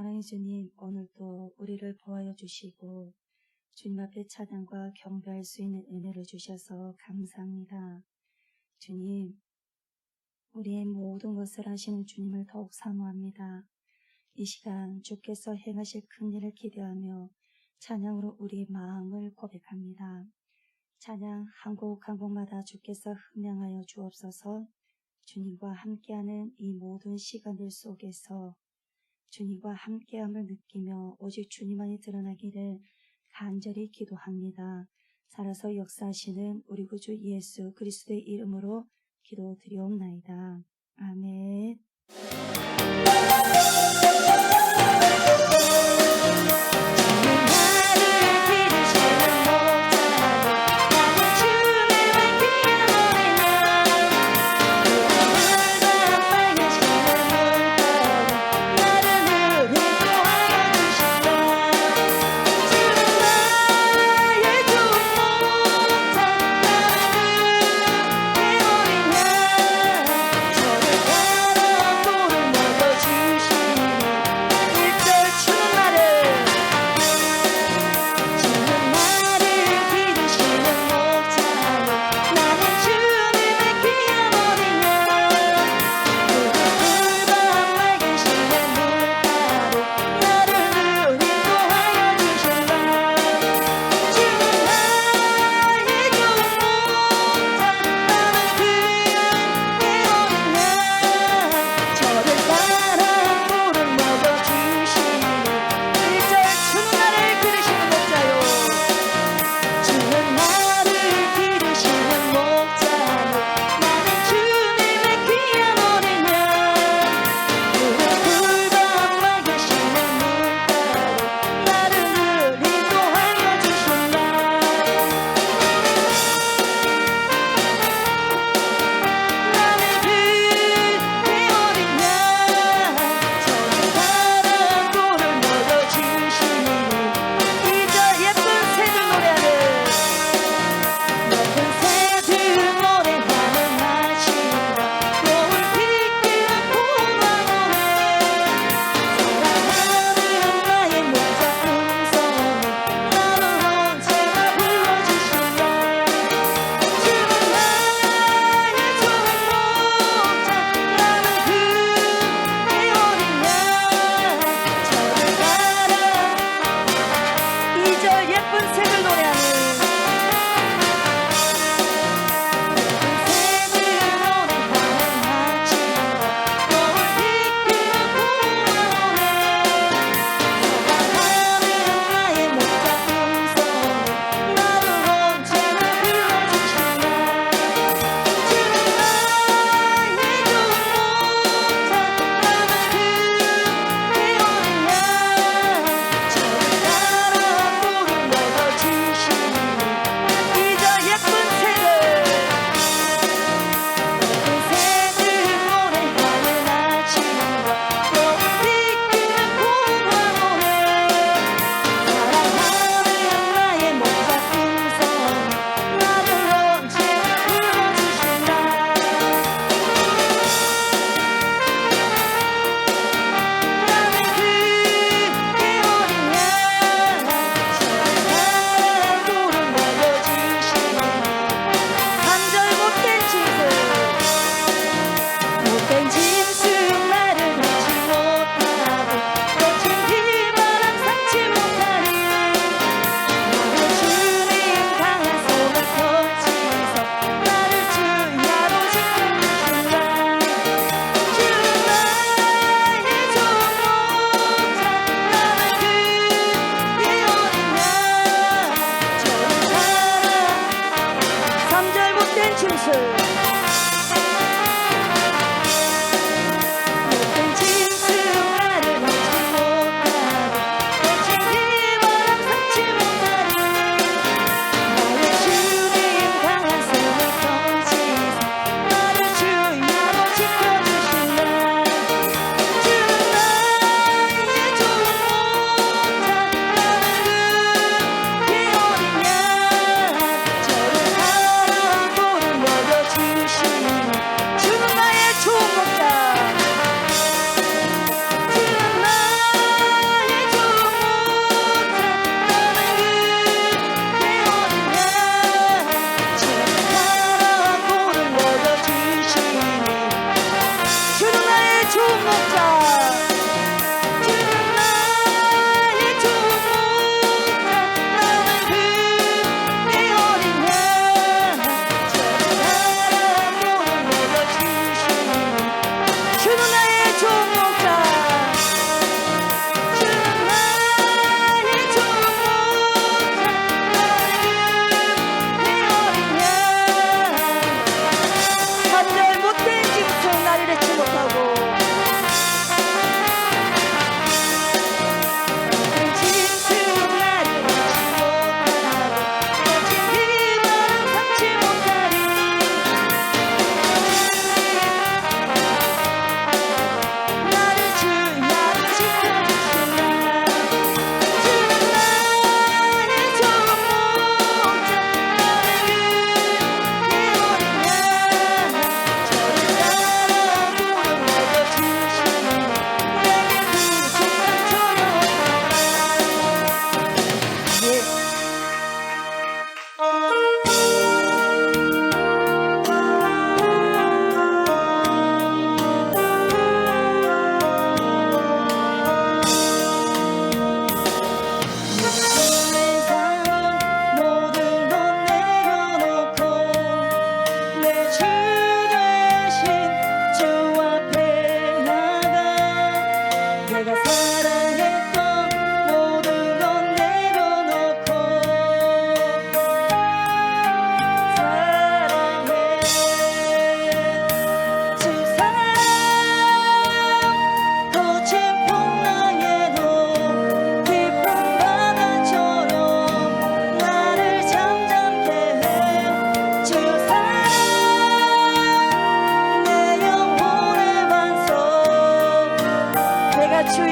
사랑의 주님, 오늘도 우리를 보호하여 주시고 주님 앞에 찬양과 경배할 수 있는 은혜를 주셔서 감사합니다. 주님, 우리의 모든 것을 하시는 주님을 더욱 사모합니다. 이 시간 주께서 행하실 큰 일을 기대하며 찬양으로 우리의 마음을 고백합니다. 찬양 한 곡 한 곡마다 주께서 흥량하여 주옵소서. 주님과 함께하는 이 모든 시간들 속에서 주님과 함께함을 느끼며 오직 주님만이 드러나기를 간절히 기도합니다. 살아서 역사하시는 우리 구주 예수 그리스도의 이름으로 기도드리옵나이다. 아멘.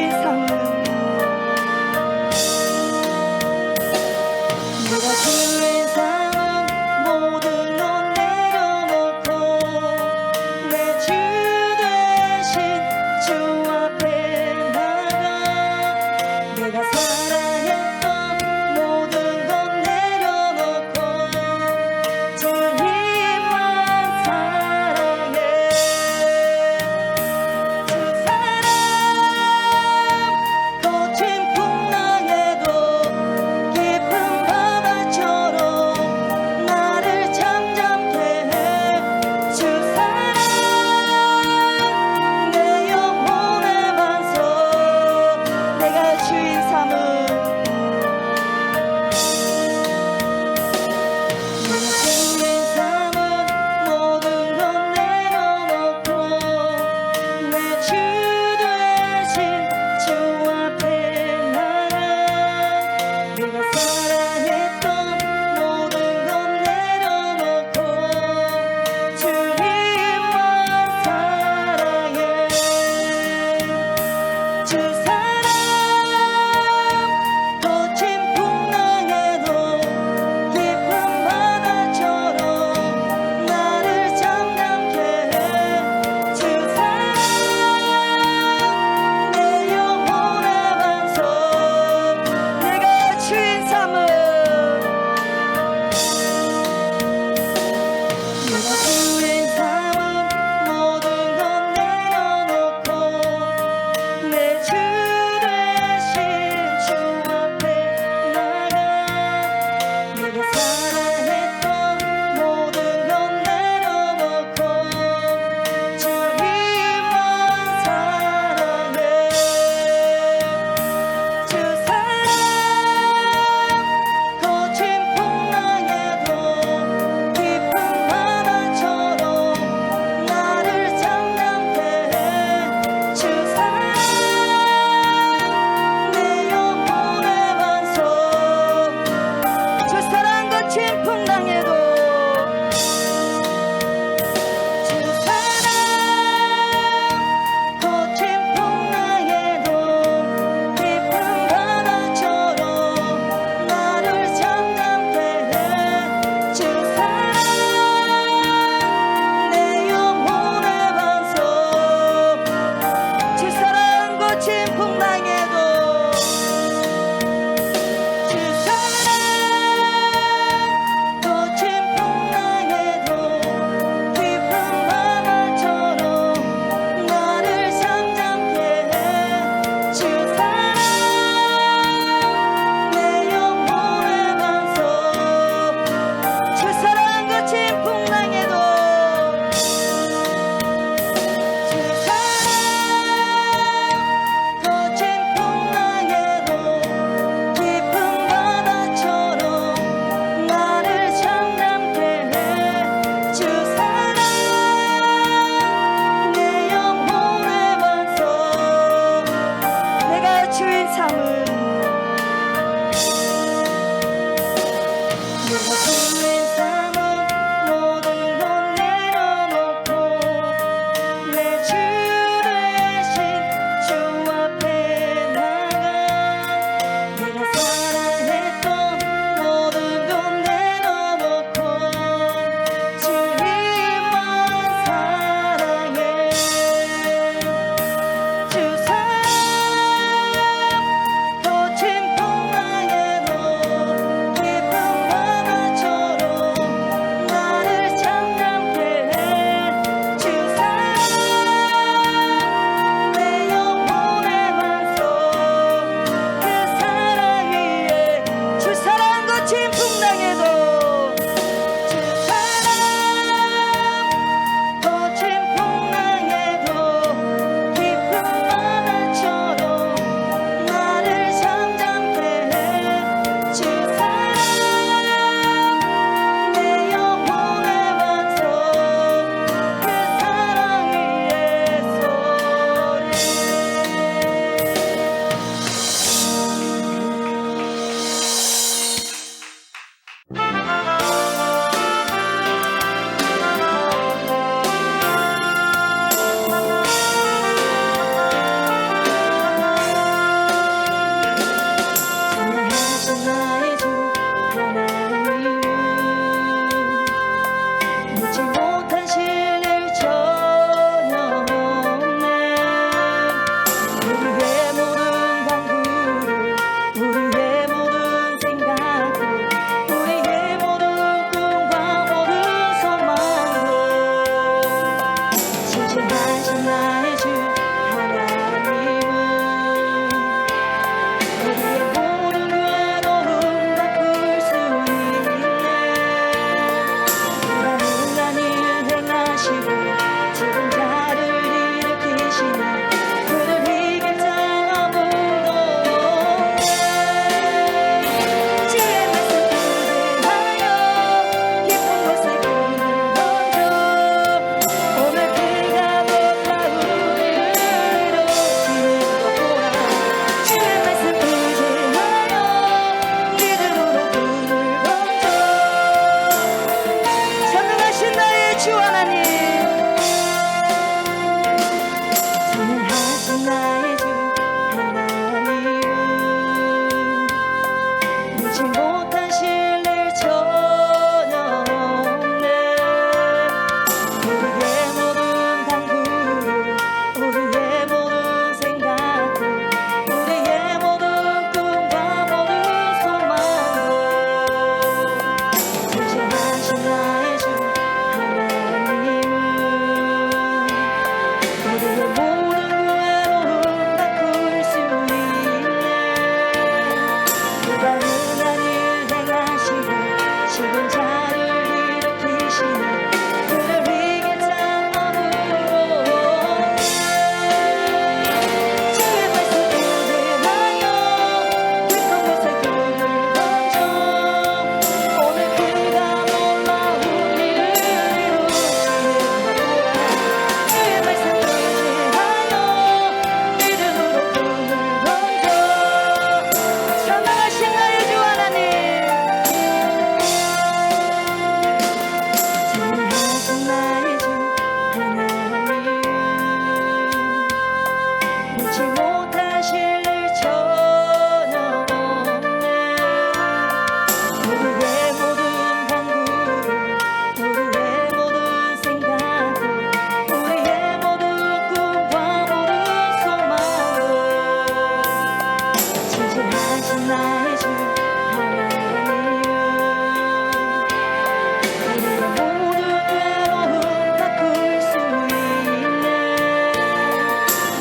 주인 삶은 내가 주인 삶은 모든 것 내려놓고 내 주 대신 주 앞에 나가 내가 사랑했던 모든 것 내려놓고 주님만 사랑해 주 사랑 거친 풍랑에도 깊은 바다처럼 나를 잠잠케 해주 사랑 내 영혼의 반석 내가 주인 삼은 주인 삼은 모든 것 내려놓고 내 주 대신 주 앞에 나가 내가 사랑했던 모든 것 내려놓고 주님만 사랑해 주 사랑 거친 풍랑에도 깊은 바다처럼 나를 잠잠케 해주 사랑 내 영혼의 반석 내가 주인 삼은 내가 주인 삼은 모든 것 내려놓고 내 주 대신 주 앞에 나가 내가 사랑했던 모든 것 내려놓고 주님만 사랑해 주 사랑 거친 풍랑에도 깊은 바다처럼 나를 잠잠케 해주 사랑 내 영혼의 반석 주 사랑 거친 풍랑에도 주 사랑 거친 풍랑에도 깊은 바다처럼 나를 잠잠케 해주 사랑 내 영혼의 반석 주 사랑 거친 풍랑에도 주 사랑 거친 풍랑에도 깊은 바다처럼 나를 잠잠케 해주 사랑 내 영혼의 반석 주 사랑 거친 풍랑에도 주 사랑 거친 풍랑에도 깊은 바다처럼 나를 잠잠케 해주 사랑 내 영혼의 반석 내가 주인 삼은 내가 주인 삼은 모든 것 내려놓고 내 주 대신 주 앞에 나가 내가 사랑했던 모든 것 내려놓고 주님만 사랑해 주 사랑 구원하신 나의 주 하나님이여 우리의 모든 어려움 바꿀 수 있네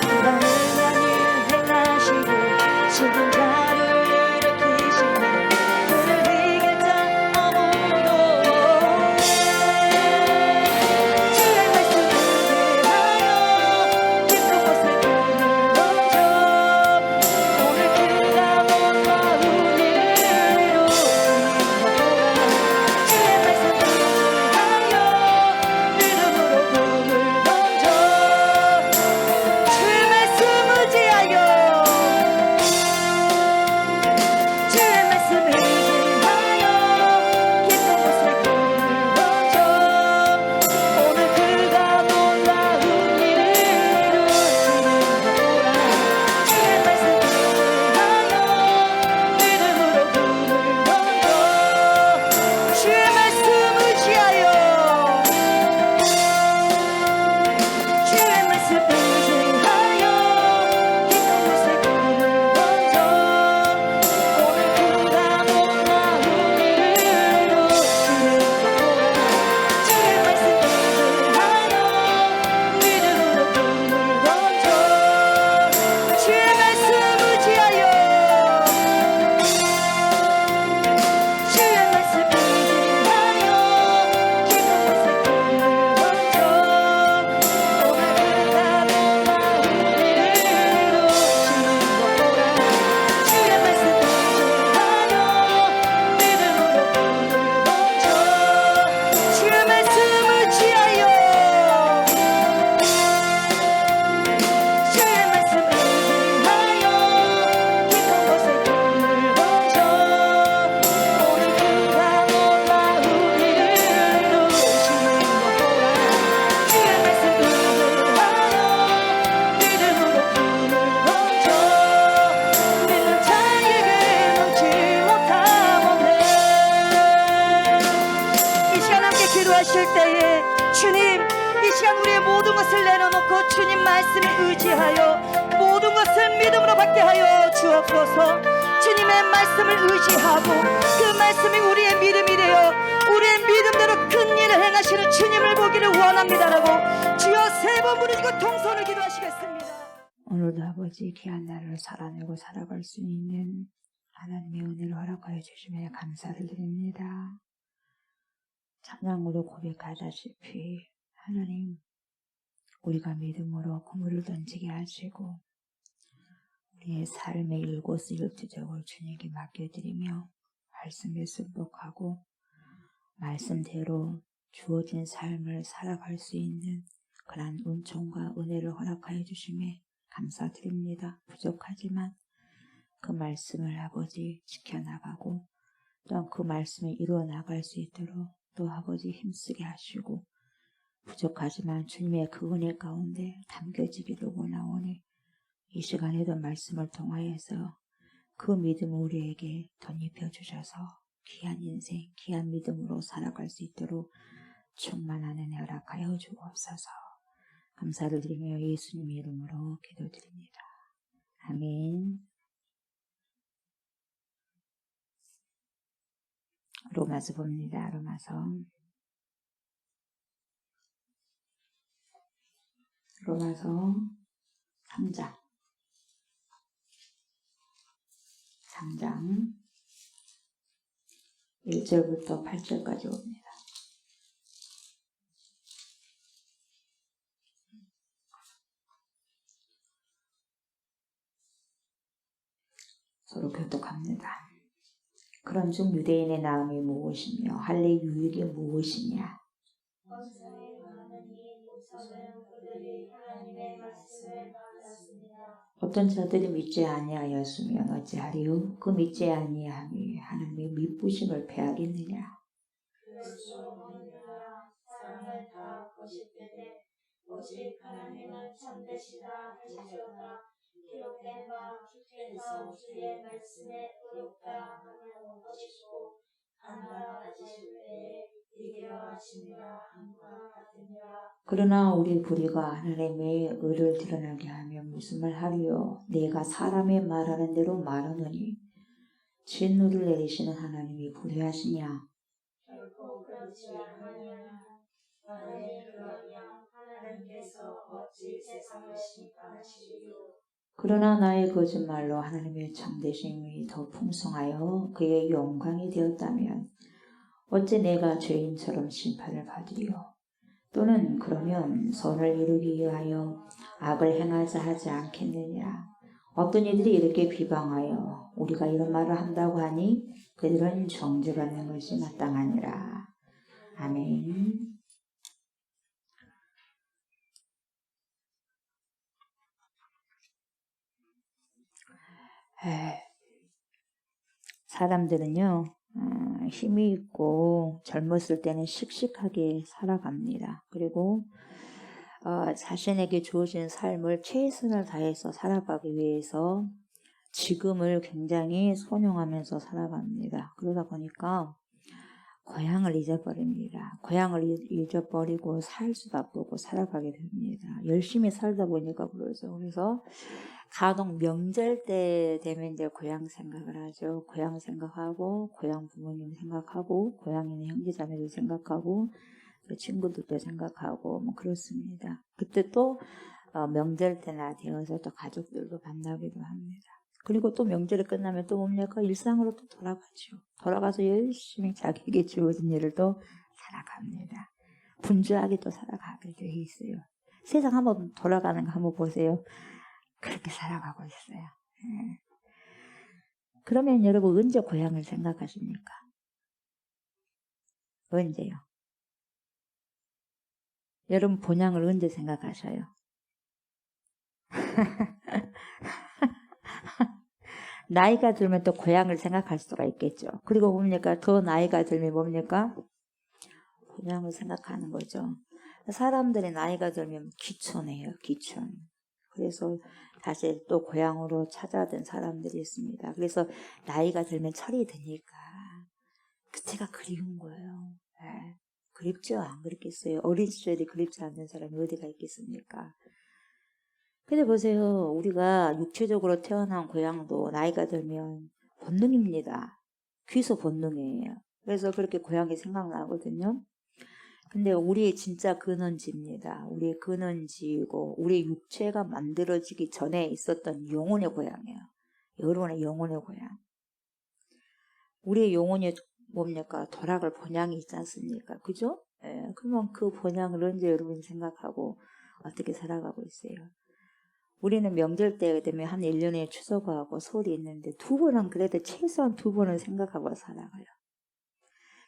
불안을 많이 행하시고 죽은 자를 일으키시네 그를 이길 자 아무도 없네 주의 말씀을 위하여 깊은 곳에 꿈을 던져 오늘 그가 놀라운 일을 이루시는 거라 주의 말씀을 위하여 믿음으로 꿈을 던져 주의 말씀 의지하여 주의 말씀을 의지하여 깊은 곳에 꿈을 던져 오늘 그가 놀라운 일을 이루시는 거라 주의 말씀을 의지하여 믿음으로 꿈을 던져 주의 말씀 의지하여 주의 말씀 의지하여 깊은 곳에 꿈을 던져 오늘 그가 놀라운 일을 이루시는 거라 주의 말씀 의지하여 믿음으로 꿈을 던져 주의 말씀 의지하여 주의 말씀 의지하여 깊은 곳에 꿈을 던져 오늘 그가 놀라운 일을 이루시는 거라 주의 말씀 의지하여 믿음으로 꿈을 던져 주의 말씀 의지하여 주의 말씀 의지하여 깊은 곳에 꿈을 던져 오늘 그가 놀라운 일을 이루시는 거라 주의 말씀 의지하여 믿음으로 꿈을 던져 믿는 자에게 넘지 못하겠네 이 시간 함께 기도하실 때에 주님 이 시간 우리의 모든 것을 내려놓고 주님 말씀에 의지하여 모든 것을 믿음으로 받게 하여 주옵소서 주님의 말씀을 의지하고 그 말씀이 우리의 믿음이 되어 우리의 믿음대로 큰 일을 행하시는 주님을 보기를 원합니다라고 주여 세 번 부르짖고 통성을 기도하시겠습니다. 오늘도 아버지 귀한 날을 살아내고 살아갈 수 있는 하나님의 은혜를 허락하여 주시며 감사를 드립니다. 찬양으로 고백하다시피 하나님 우리가 믿음으로 그물을 던지게 하시고 우리의 삶의 일거수일투족을 주님께 맡겨드리며 말씀에 순복하고 말씀대로 주어진 삶을 살아갈 수 있는 그러한 은총과 은혜를 허락하여 주심에 감사드립니다. 부족하지만 그 말씀을 아버지 지켜나가고 또한 그 말씀을 이루어 나갈 수 있도록 또 아버지 힘쓰게 하시고 부족하지만 주님의 그 은혜 가운데 담겨지기를 원하오니 이 시간에도 말씀을 통하여서 그 믿음을 우리에게 덧입혀 주셔서 귀한 인생, 귀한 믿음으로 살아갈 수 있도록 충만한 은혜 허락하여 주옵소서. 감사를 드리며 예수님의 이름으로 기도드립니다. 아멘. 로마서 봅니다. 로마서 3장 1절부터 8절까지 옵니다. 서로 교독합니다. 그런즉 유대인의 나음이 무엇이며 할례의 유익이 무엇이냐? 어떤 자들이 믿지 아니하였으면 어찌하리요? 그 믿지 아니함이 하나님의 미쁘심을 패하겠느냐? 오직 하나님은 참되시다 하시리로다. 기록된 바 주께서 주의 말씀에 의롭다 하는 것이시고 하나가 가지실 때에 이기려 하심이라 함과 같으니라. 그러나 우리 불의가 하나님의 의를 드러나게 하면 무슨 말 하리요? 내가 사람의 말하는 대로 말하느니 진노를 내리시는 하나님이 불의하시냐? 결코 그렇지 않으냐. 만일 그러면 하나님께서 어찌 세상을 심판하시리요. 그러나 나의 거짓말로 하나님의 참되심이 더 풍성하여 그의 영광이 되었다면 어찌 내가 죄인처럼 심판을 받으리요? 또는 그러면 선을 이루기 위하여 악을 행하자 하지 않겠느냐? 어떤 이들이 이렇게 비방하여 우리가 이런 말을 한다고 하니 그들은 정죄받는 것이 마땅하니라. 아멘. 사람들은요, 힘이 있고 젊었을 때는 씩씩하게 살아갑니다. 그리고 자신에게 주어진 삶을 최선을 다해서 살아가기 위해서 지금을 굉장히 손용하면서 살아갑니다. 그러다 보니까 고향을 잊어버립니다. 고향을 잊어버리고 살 수밖에 없고 살아가게 됩니다. 열심히 살다 보니까 그러죠. 그래서 간혹 명절 때 되면 이제 고향 생각을 하죠. 고향 생각하고 고향 부모님 생각하고 고향에 있는 형제자매들 생각하고 또 친구들도 생각하고 뭐 그렇습니다. 그때 또 명절 때나 되어서 또 가족들도 만나기도 합니다. 그리고 또 명절이 끝나면 또 뭡니까? 일상으로 또 돌아가죠. 돌아가서 열심히 자기에게 주어진 일을 또 살아갑니다. 분주하게 또 살아가게 돼 있어요. 세상 한번 돌아가는 거 한번 보세요. 그렇게 살아가고 있어요. 그러면 여러분 언제 고향을 생각하십니까? 언제요? 여러분 본향을 언제 생각하셔요? 나이가 들면 또 고향을 생각할 수가 있겠죠. 그리고 뭡니까? 더 나이가 들면 뭡니까? 고향을 생각하는 거죠. 사람들이 나이가 들면 귀촌해요. 귀촌. 그래서 다시 또 고향으로 찾아든 사람들이 있습니다. 그래서 나이가 들면 철이 드니까 그때가 그리운 거예요. 네. 그립죠? 안 그립겠어요? 어린 시절이 그립지 않는 사람이 어디가 있겠습니까? 근데 보세요. 우리가 육체적으로 태어난 고향도 나이가 들면 본능입니다. 귀소 본능이에요. 그래서 그렇게 고향이 생각나거든요. 근데 우리의 진짜 근원지입니다. 우리의 근원지이고 우리 육체가 만들어지기 전에 있었던 영혼의 고향이에요. 여러분의 영혼의 고향. 우리의 영혼이 뭡니까? 도락을 본향이 있지 않습니까? 그죠? 예, 그러면 그 본향을 언제 여러분이 생각하고 어떻게 살아가고 있어요? 우리는 명절 때 되면 한 1년에 추석하고 설이 있는데 2번은 그래도 최소한 2번은 생각하고 살아가요.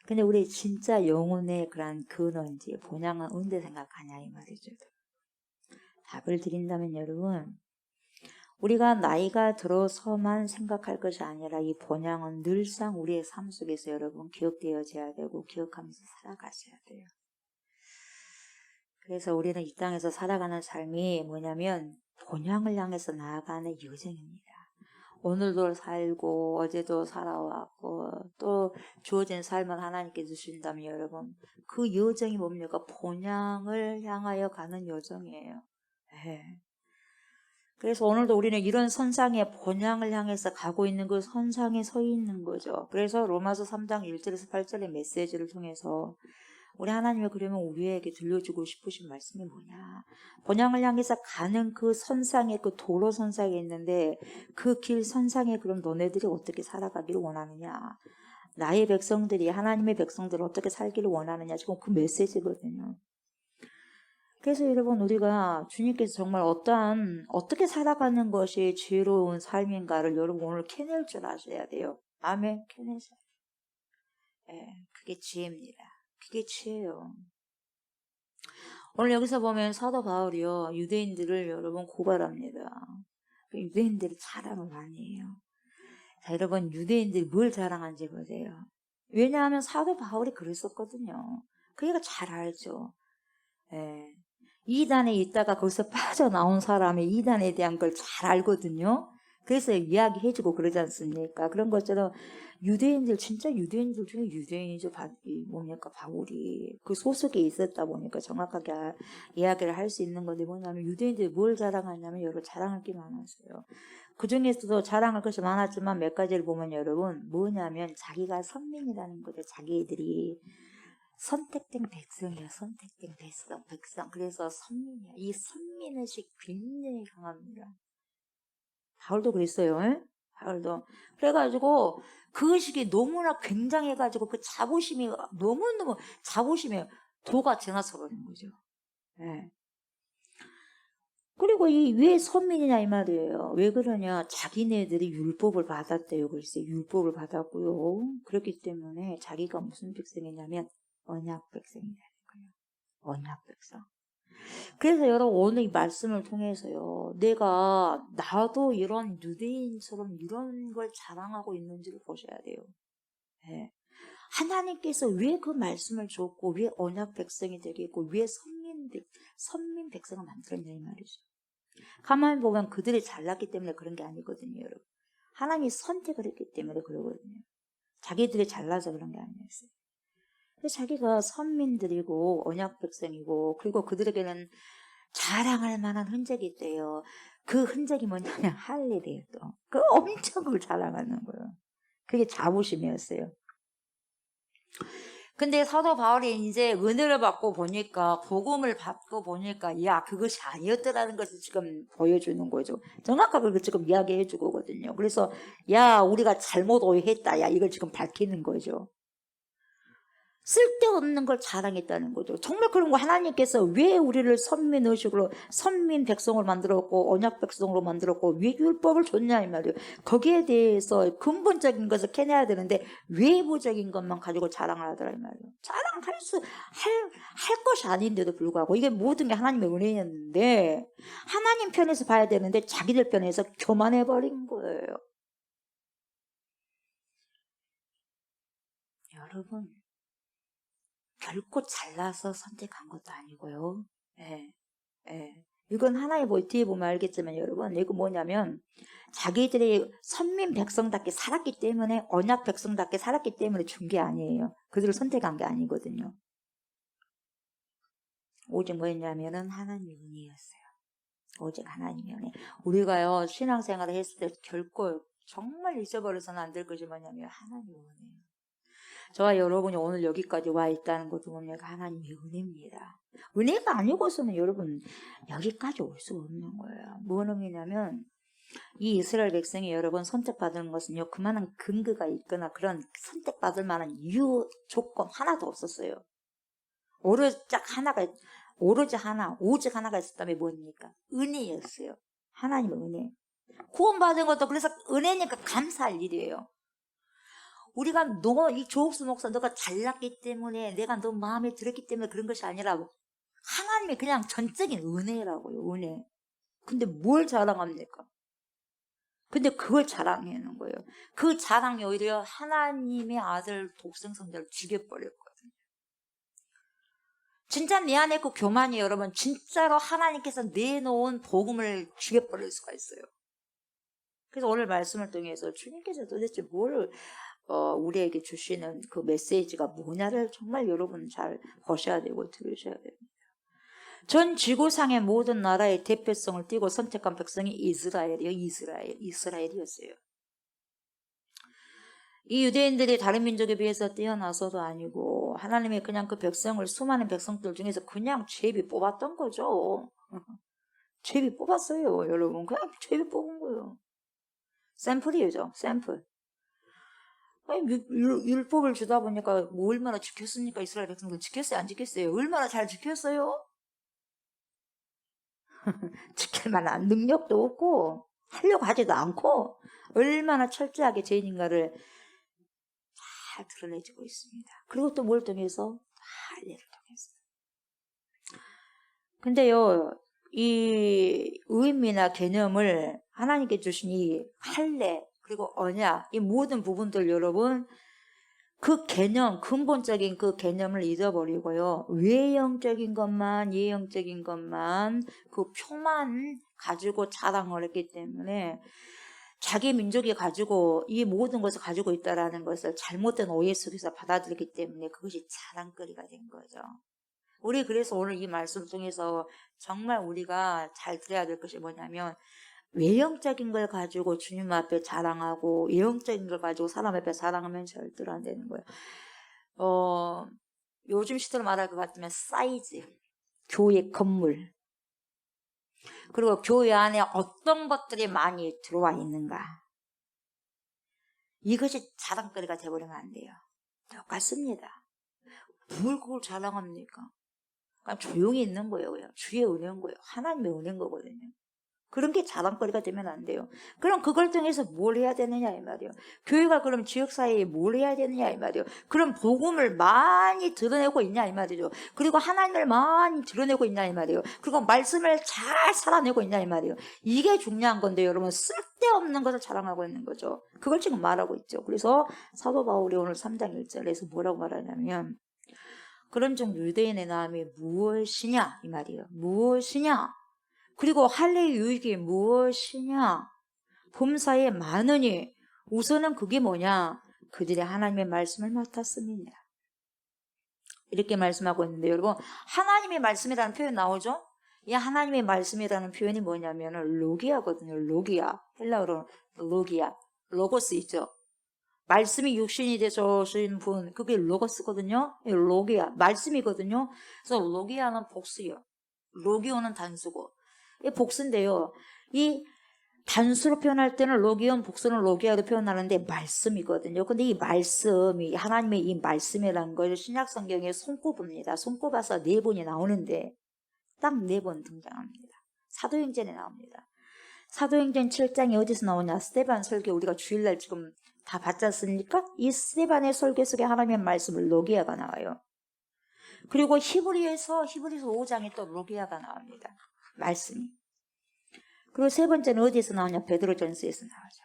근데 우리 진짜 영혼의 그런 근원지, 본향은 언제 생각하냐 이 말이죠. 답을 드린다면 여러분, 우리가 나이가 들어서만 생각할 것이 아니라 이 본향은 늘상 우리의 삶 속에서 여러분 기억되어져야 되고 기억하면서 살아가셔야 돼요. 그래서 우리는 이 땅에서 살아가는 삶이 뭐냐면 본향을 향해서 나아가는 여정입니다. 오늘도 살고 어제도 살아왔고 또 주어진 삶을 하나님께 주신다면 여러분 그 여정이 뭡니까? 본향을 향하여 가는 여정이에요. 네. 그래서 오늘도 우리는 이런 선상의 본향을 향해서 가고 있는 그 선상에 서 있는 거죠. 그래서 로마서 3장 1절에서 8절의 메시지를 통해서 우리 하나님이 그러면 우리에게 들려주고 싶으신 말씀이 뭐냐. 본향을 향해서 가는 그 선상에 그 도로 선상에 있는데 그 길 선상에 그럼 너네들이 어떻게 살아가기를 원하느냐. 나의 백성들이 하나님의 백성들을 어떻게 살기를 원하느냐. 지금 그 메시지거든요. 그래서 여러분 우리가 주님께서 정말 어떻게 살아가는 것이 지혜로운 삶인가를 여러분 오늘 캐낼 줄 아셔야 돼요. 아멘. 캐내세요. 네, 그게 지혜입니다. 그게 지혜예요. 오늘 여기서 보면 사도 바울이요. 유대인들을 여러분 고발합니다. 유대인들이 자랑을 많이 해요. 자, 여러분 유대인들이 뭘 자랑하는지 보세요. 왜냐하면 사도 바울이 그랬었거든요. 그러니까 잘 알죠. 예. 이단에 있다가 거기서 빠져나온 사람이 이단에 대한 걸 잘 알거든요. 그래서 이야기해주고 그러지 않습니까? 그런 것처럼 유대인들, 진짜 유대인들 중에 유대인이죠. 뭡니까? 바울이. 그 소속에 있었다 보니까 정확하게 이야기를 할 수 있는 건데 뭐냐면 유대인들이 뭘 자랑하냐면 여러분 자랑할 게 많았어요. 그 중에서도 자랑할 것이 많았지만 몇 가지를 보면 여러분 뭐냐면 자기가 선민이라는 거죠. 자기들이 선택된 백성이야. 선택된 백성. 그래서 선민이야. 이 선민의식 굉장히 강합니다. 바울도 그랬어요. 에? 바울도. 그래가지고 그 의식이 너무나 굉장해가지고 그 자부심이 너무너무 자부심에 도가 지나서 버리는 거죠. 예. 그리고 이 왜 선민이냐 이 말이에요. 왜 그러냐. 자기네들이 율법을 받았대요. 글쎄 율법을 받았고요. 그렇기 때문에 자기가 무슨 백성이냐면 언약 백성이라는 거예요. 언약 백성. 그래서 여러분 오늘 이 말씀을 통해서요. 나도 이런 유대인처럼 이런 걸 자랑하고 있는지를 보셔야 돼요. 네. 하나님께서 왜 그 말씀을 줬고 왜 언약 백성이 되겠고 왜 선민 백성을 만들었냐 이 말이죠. 가만히 보면 그들이 잘났기 때문에 그런 게 아니거든요. 여러분. 하나님이 선택을 했기 때문에 그러거든요. 자기들이 잘나서 그런 게 아니었어요. 자기가 선민들이고 언약 백성이고 그리고 그들에게는 자랑할 만한 흔적이 있대요. 그 흔적이 뭐냐면 할례래요. 또 그 엄청 그걸 자랑하는 거예요. 그게 자부심이었어요. 근데 사도 바울이 이제 은혜를 받고 보니까 복음을 받고 보니까 야 그것이 아니었더라는 것을 지금 보여주는 거죠. 정확하게 그걸 지금 이야기해 주거든요. 그래서 야 우리가 잘못 오해했다. 야 이걸 지금 밝히는 거죠. 쓸데없는 걸 자랑했다는 거죠. 정말 그런 거 하나님께서 왜 우리를 선민 의식으로 선민 백성을 만들었고 언약 백성으로 만들었고 왜 율법을 줬냐 이 말이에요. 거기에 대해서 근본적인 것을 캐내야 되는데 외부적인 것만 가지고 자랑을 하더라 이 말이에요. 자랑할 할 것이 아닌데도 불구하고 이게 모든 게 하나님의 은혜였는데 하나님 편에서 봐야 되는데 자기들 편에서 교만해버린 거예요. 여러분 결코 잘나서 선택한 것도 아니고요. 예, 예. 이건 하나의 뒤에 보면 알겠지만 여러분 이거 뭐냐면 자기들이 선민 백성답게 살았기 때문에 언약 백성답게 살았기 때문에 준 게 아니에요. 그들을 선택한 게 아니거든요. 오직 뭐였냐면은 하나님의 은혜였어요. 오직 하나님의 은혜. 우리가요 신앙생활을 했을 때 결코 정말 잊어버려서는 안 될 것이 뭐냐면 하나님의 은혜예요. 저와 여러분이 오늘 여기까지 와 있다는 것도 보면 하나님의 은혜입니다. 은혜가 아니고서는 여러분 여기까지 올 수가 없는 거예요. 뭔 의미냐면 이 이스라엘 백성이 여러분 선택받은 것은요 그만한 근거가 있거나 그런 선택받을 만한 이유 조건 하나도 없었어요. 오로지 하나가 있었다면 뭡니까? 은혜였어요. 하나님의 은혜. 구원받은 것도 그래서 은혜니까 감사할 일이에요. 우리가 이 조옥수 목사 너가 잘났기 때문에 내가 너 마음에 들었기 때문에 그런 것이 아니라 하나님의 그냥 전적인 은혜라고요. 은혜. 근데 뭘 자랑합니까? 근데 그걸 자랑하는 거예요. 그 자랑이 오히려 하나님의 아들 독생성자를 죽여버렸거든요. 진짜 내 안에 그 교만이 여러분 진짜로 하나님께서 내놓은 복음을 죽여버릴 수가 있어요. 그래서 오늘 말씀을 통해서 주님께서 도대체 뭘 우리에게 주시는 그 메시지가 뭐냐를 정말 여러분 잘 보셔야 되고 들으셔야 됩니다. 전 지구상의 모든 나라의 대표성을 띠고 선택한 백성이 이스라엘이었어요. 이 유대인들이 다른 민족에 비해서 뛰어나서도 아니고 하나님이 그냥 그 백성을 수많은 백성들 중에서 그냥 제비 뽑았던 거죠. 제비 뽑았어요, 여러분. 그냥 제비 뽑은 거예요. 샘플이죠, 샘플. 율법을 주다 보니까 뭐 얼마나 지켰습니까? 이스라엘 백성들 지켰어요? 안 지켰어요? 얼마나 잘 지켰어요? 지킬 만한 능력도 없고 하려고 하지도 않고 얼마나 철저하게 죄인인가를 잘 드러내주고 있습니다. 그리고 또 뭘 통해서? 할례를 통해서. 근데요, 이 의미나 개념을 하나님께 주신 이 할례 그리고 언약 이 모든 부분들 여러분 그 개념 근본적인 그 개념을 잊어버리고요 외형적인 것만 예형적인 것만 그 표만 가지고 자랑을 했기 때문에 자기 민족이 가지고 이 모든 것을 가지고 있다라는 것을 잘못된 오해 속에서 받아들이기 때문에 그것이 자랑거리가 된 거죠. 우리 그래서 오늘 이 말씀 통해서 정말 우리가 잘 들어야 될 것이 뭐냐면 외형적인 걸 가지고 주님 앞에 자랑하고 외형적인 걸 가지고 사람 앞에 자랑하면 절대로 안 되는 거예요. 요즘 시대로 말할 것 같으면 사이즈, 교회 건물, 그리고 교회 안에 어떤 것들이 많이 들어와 있는가, 이것이 자랑거리가 되어버리면 안 돼요. 똑같습니다. 뭘 그걸 자랑합니까? 그냥 조용히 있는 거예요. 주의 은혜인 거예요. 하나님의 은혜인 거거든요. 그런 게 자랑거리가 되면 안 돼요. 그럼 그걸 통해서 뭘 해야 되느냐 이 말이에요. 교회가 그럼 지역사회에 뭘 해야 되느냐 이 말이에요. 그럼 복음을 많이 드러내고 있냐 이 말이죠. 그리고 하나님을 많이 드러내고 있냐 이 말이에요. 그리고 말씀을 잘 살아내고 있냐 이 말이에요. 이게 중요한 건데 여러분, 쓸데없는 것을 자랑하고 있는 거죠. 그걸 지금 말하고 있죠. 그래서 사도 바울이 오늘 3장 1절에서 뭐라고 말하냐면, 그런 중 유대인의 나음이 무엇이냐 이 말이에요. 무엇이냐, 그리고 할례의 유익이 무엇이냐, 범사에 많으니 우선은 그게 뭐냐, 그들이 하나님의 말씀을 맡았습니다. 이렇게 말씀하고 있는데, 여러분, 하나님의 말씀이라는 표현 나오죠? 이 하나님의 말씀이라는 표현이 뭐냐면 로기아거든요. 로기아, 헬라어로 로기아, 로고스 있죠. 말씀이 육신이 되서 오신 분, 그게 로고스거든요. 로기아, 말씀이거든요. 그래서 로기아는 복수요, 로기오는 단수고, 이 복수인데요, 이 단수로 표현할 때는 로기온, 복수는 로기아로 표현하는데 말씀이거든요. 근데 이 말씀이, 하나님의 이 말씀이라는 걸 신약 성경에 손꼽습니다. 손꼽아서 4번이 나오는데 딱 4번 등장합니다. 사도행전에 나옵니다. 사도행전 7장이 어디서 나오냐, 스데반 설교 우리가 주일날 지금 다 봤지 않습니까? 이 스데반의 설교 속에 하나님의 말씀을 로기아가 나와요. 그리고 히브리서 5장에 또 로기아가 나옵니다. 말씀이. 그리고 3번째는 어디에서 나오냐, 베드로전서에서 나오죠.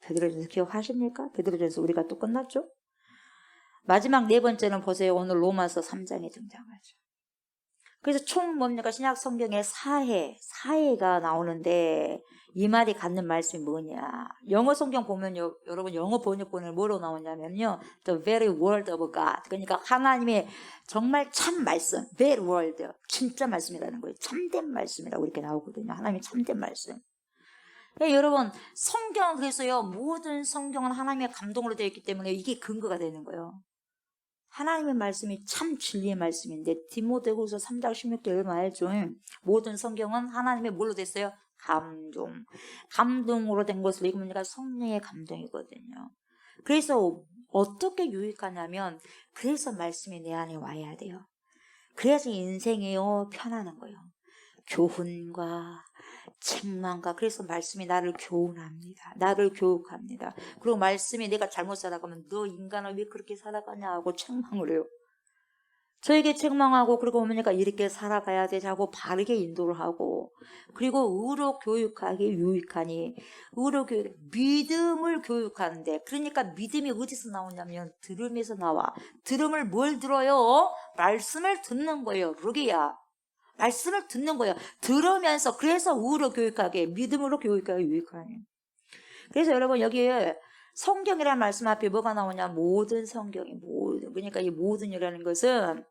베드로전서 기억하십니까? 베드로전서 우리가 또 끝났죠. 마지막 4번째는 보세요. 오늘 로마서 3장에 등장하죠. 그래서 총 뭡니까? 신약 성경에 사해가 나오는데 이 말이 갖는 말씀이 뭐냐, 영어 성경 보면요, 여러분, 영어 번역본을 뭐로 나오냐면요, The very word of God, 그러니까 하나님의 정말 참 말씀, very word, 진짜 말씀이라는 거예요. 참된 말씀이라고 이렇게 나오거든요. 하나님의 참된 말씀. 그러니까 여러분, 성경은 그래서요, 모든 성경은 하나님의 감동으로 되어 있기 때문에 이게 근거가 되는 거예요. 하나님의 말씀이 참 진리의 말씀인데, 디모데후서 3장 16절 말죠. 모든 성경은 하나님의 뭘로 됐어요? 감동으로 된 것을 읽으니까 성령의 감동이거든요. 그래서 어떻게 유익하냐면, 그래서 말씀이 내 안에 와야 돼요. 그래서 인생이요, 편안한 거예요. 교훈과 책망과, 그래서 말씀이 나를 교훈합니다. 나를 교육합니다. 그리고 말씀이 내가 잘못 살아가면 너 인간은 왜 그렇게 살아가냐 하고 책망을 해요. 저에게 책망하고, 그리고 어머니가 이렇게 살아가야 되자고 바르게 인도를 하고, 그리고 의로 교육하기 유익하니, 의로 교육, 믿음을 교육하는데, 그러니까 믿음이 어디서 나오냐면 들음에서 나와. 들음을 뭘 들어요? 말씀을 듣는 거예요. 루기야, 말씀을 듣는 거예요. 들으면서, 그래서 의로 교육하게, 믿음으로 교육하게 유익하니. 그래서 여러분, 여기에 성경이라는 말씀 앞에 뭐가 나오냐, 모든 성경이, 모든, 그러니까 이 모든이라는 것은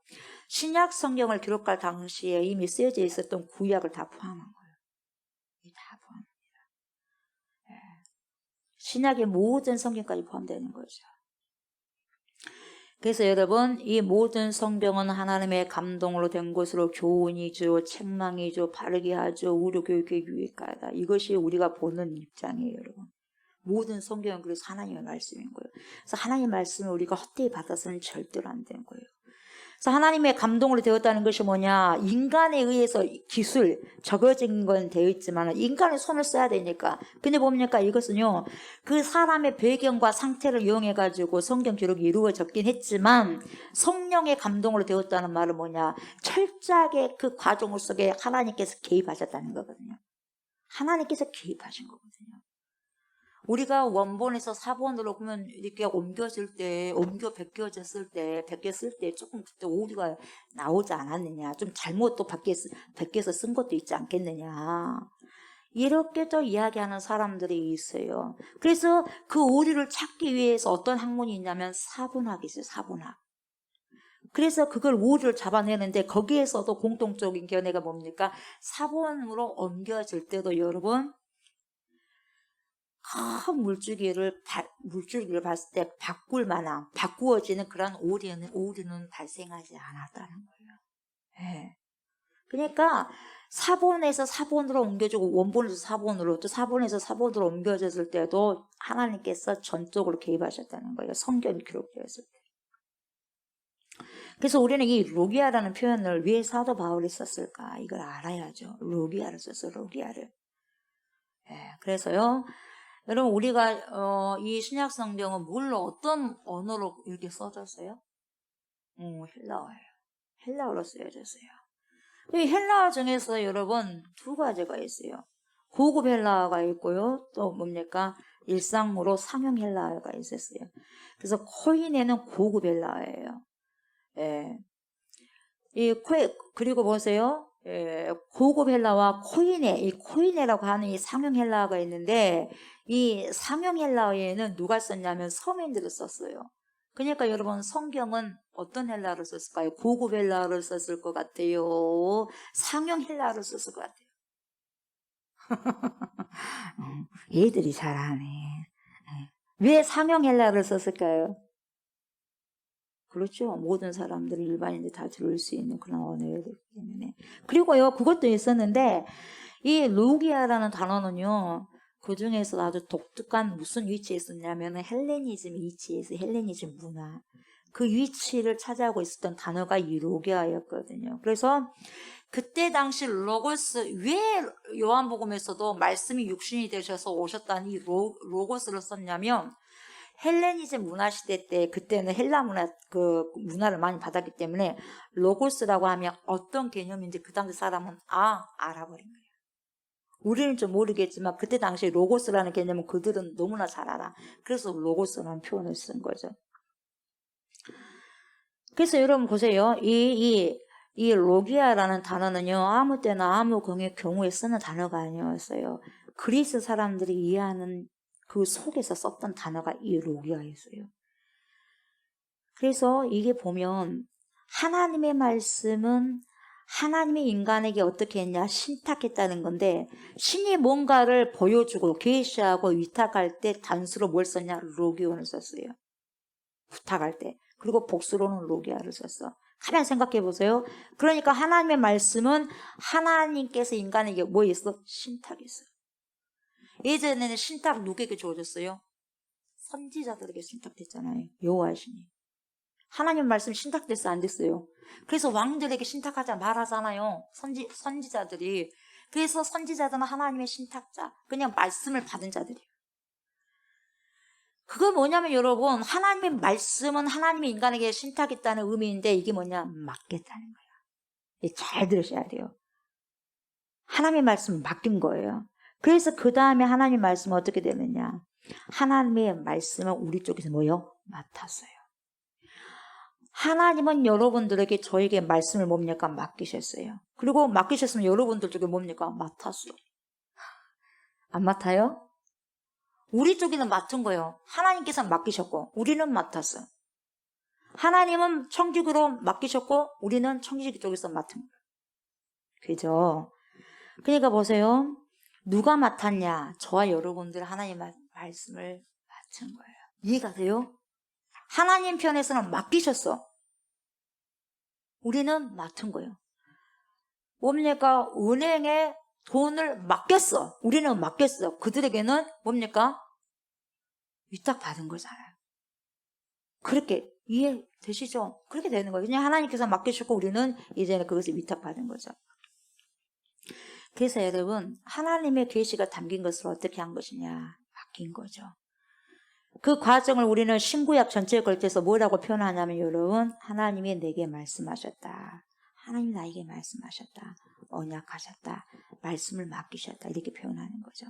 신약 성경을 기록할 당시에 이미 쓰여져 있었던 구약을 다 포함한 거예요. 다 포함합니다. 신약의 모든 성경까지 포함되는 거죠. 그래서 여러분, 이 모든 성경은 하나님의 감동으로 된 것으로 교훈이죠, 책망이죠, 바르게 하죠, 의료 교육에 유익하다. 이것이 우리가 보는 입장이에요, 여러분. 모든 성경은 그래서 하나님의 말씀인 거예요. 그래서 하나님의 말씀을 우리가 헛되이 받아서는 절대로 안 되는 거예요. 그래서 하나님의 감동으로 되었다는 것이 뭐냐, 인간에 의해서 기술, 적어진 건 되어 있지만 인간의 손을 써야 되니까. 근데 뭡니까, 이것은요, 그 사람의 배경과 상태를 이용해가지고 성경 기록이 이루어졌긴 했지만, 성령의 감동으로 되었다는 말은 뭐냐, 철저하게 그 과정 속에 하나님께서 개입하셨다는 거거든요. 하나님께서 개입하신 거거든요. 우리가 원본에서 사본으로 그러면 이렇게 옮겼을 때, 베껴졌을 때 조금 그때 오류가 나오지 않았느냐, 좀 잘못 또 베껴서 쓴 것도 있지 않겠느냐. 이렇게 또 이야기하는 사람들이 있어요. 그래서 그 오리를 찾기 위해서 어떤 학문이 있냐면 사분학이 있어요. 사분학. 그래서 그걸 오리를 잡아내는데 거기에서도 공통적인 견해가 뭡니까? 사본으로 옮겨질 때도 여러분 큰 물줄기를 봤을 때 바꿀 만한 바꾸어지는 그런 오류는 발생하지 않았다는 거예요. 네. 그러니까 사본에서 사본으로 옮겨지고 원본에서 사본으로 또 사본에서 사본으로 옮겨졌을 때도 하나님께서 전적으로 개입하셨다는 거예요. 성경이 기록되었을 때. 그래서 우리는 이 로기아라는 표현을 왜 사도 바울이 썼을까? 이걸 알아야죠. 로기아를 썼어요. 로기아를. 네. 그래서요. 여러분 우리가 이 신약 성경은 뭘로 어떤 언어로 이렇게 써졌어요? 헬라어예요. 헬라어로 쓰여졌어요. 이 헬라어 중에서 여러분 두 가지가 있어요. 고급 헬라어가 있고요. 또 뭡니까? 일상으로 상용 헬라어가 있었어요. 그래서 코이네는 고급 헬라어예요. 예. 그리고 보세요. 예, 고급 헬라와 코이네, 이 코이네라고 하는 이 상용 헬라어가 있는데 이 상용 헬라어에는 누가 썼냐면 서민들을 썼어요. 그러니까 여러분 성경은 어떤 헬라어를 썼을까요? 고급 헬라어를 썼을 것 같아요. 상용 헬라어를 썼을 것 같아요. 얘들이 잘하네. 왜 상용 헬라어를 썼을까요? 그렇죠. 모든 사람들이 일반인들이 다 들을 수 있는 그런 언어이기 때문에. 그리고요, 그것도 있었는데, 이 로기아라는 단어는요, 그 중에서 아주 독특한 무슨 위치에 있었냐면, 헬레니즘 위치에 있어요. 헬레니즘 문화. 그 위치를 차지하고 있었던 단어가 이 로기아였거든요. 그래서 그때 당시 로고스, 왜 요한복음에서도 말씀이 육신이 되셔서 오셨다는 이 로고스를 썼냐면, 헬레니즘 문화 시대 때 그때는 헬라 문화 그 문화를 많이 받았기 때문에 로고스라고 하면 어떤 개념인지 그 당시 사람은 알아버린 거예요. 우리는 좀 모르겠지만 그때 당시 로고스라는 개념은 그들은 너무나 잘 알아. 그래서 로고스라는 표현을 쓴 거죠. 그래서 여러분 보세요. 이 로기아라는 단어는요, 아무 때나 아무 경우에 쓰는 단어가 아니었어요. 그리스 사람들이 이해하는 그 속에서 썼던 단어가 이 로기아였어요. 그래서 이게 보면 하나님의 말씀은 하나님이 인간에게 어떻게 했냐? 신탁했다는 건데 신이 뭔가를 보여주고 계시하고 위탁할 때 단수로 뭘 썼냐? 로기온을 썼어요. 부탁할 때. 그리고 복수로는 로기아를 썼어. 가만 생각해 보세요. 그러니까 하나님의 말씀은 하나님께서 인간에게 뭐 했어? 신탁했어요. 예전에는 신탁 누구에게 주어졌어요? 선지자들에게 신탁됐잖아요. 여호와신이. 하나님 말씀 신탁됐어 안 됐어요? 그래서 왕들에게 신탁하자 말하잖아요. 선지자들이. 그래서 선지자들은 하나님의 신탁자. 그냥 말씀을 받은 자들이에요. 그거 뭐냐면 여러분 하나님의 말씀은 하나님이 인간에게 신탁했다는 의미인데 이게 뭐냐? 맡겼다는 거예요. 잘 들으셔야 돼요. 하나님의 말씀은 맡긴 거예요. 그래서 그 다음에 하나님의 말씀은 어떻게 되느냐? 하나님의 말씀은 우리 쪽에서 뭐요? 맡았어요. 하나님은 여러분들에게 저에게 말씀을 뭡니까? 맡기셨어요. 그리고 맡기셨으면 여러분들 쪽에 뭡니까? 맡았어요. 안 맡아요? 우리 쪽에는 맡은 거예요. 하나님께서는 맡기셨고 우리는 맡았어요. 하나님은 청지기로 맡기셨고 우리는 청지기 쪽에서 맡은 거예요. 그죠? 그러니까 보세요. 누가 맡았냐? 저와 여러분들 하나님의 말씀을 맡은 거예요. 이해가 돼요? 하나님 편에서는 맡기셨어. 우리는 맡은 거예요. 뭡니까? 은행에 돈을 맡겼어. 우리는 맡겼어. 그들에게는 뭡니까? 위탁받은 거잖아요. 그렇게 이해되시죠? 그렇게 되는 거예요. 그냥 하나님께서 맡기셨고 우리는 이제는 그것을 위탁받은 거죠. 그래서 여러분 하나님의 계시가 담긴 것을 어떻게 한 것이냐? 맡긴 거죠. 그 과정을 우리는 신구약 전체에 걸쳐서 뭐라고 표현하냐면 여러분 하나님이 내게 말씀하셨다. 하나님 나에게 말씀하셨다. 언약하셨다. 말씀을 맡기셨다. 이렇게 표현하는 거죠.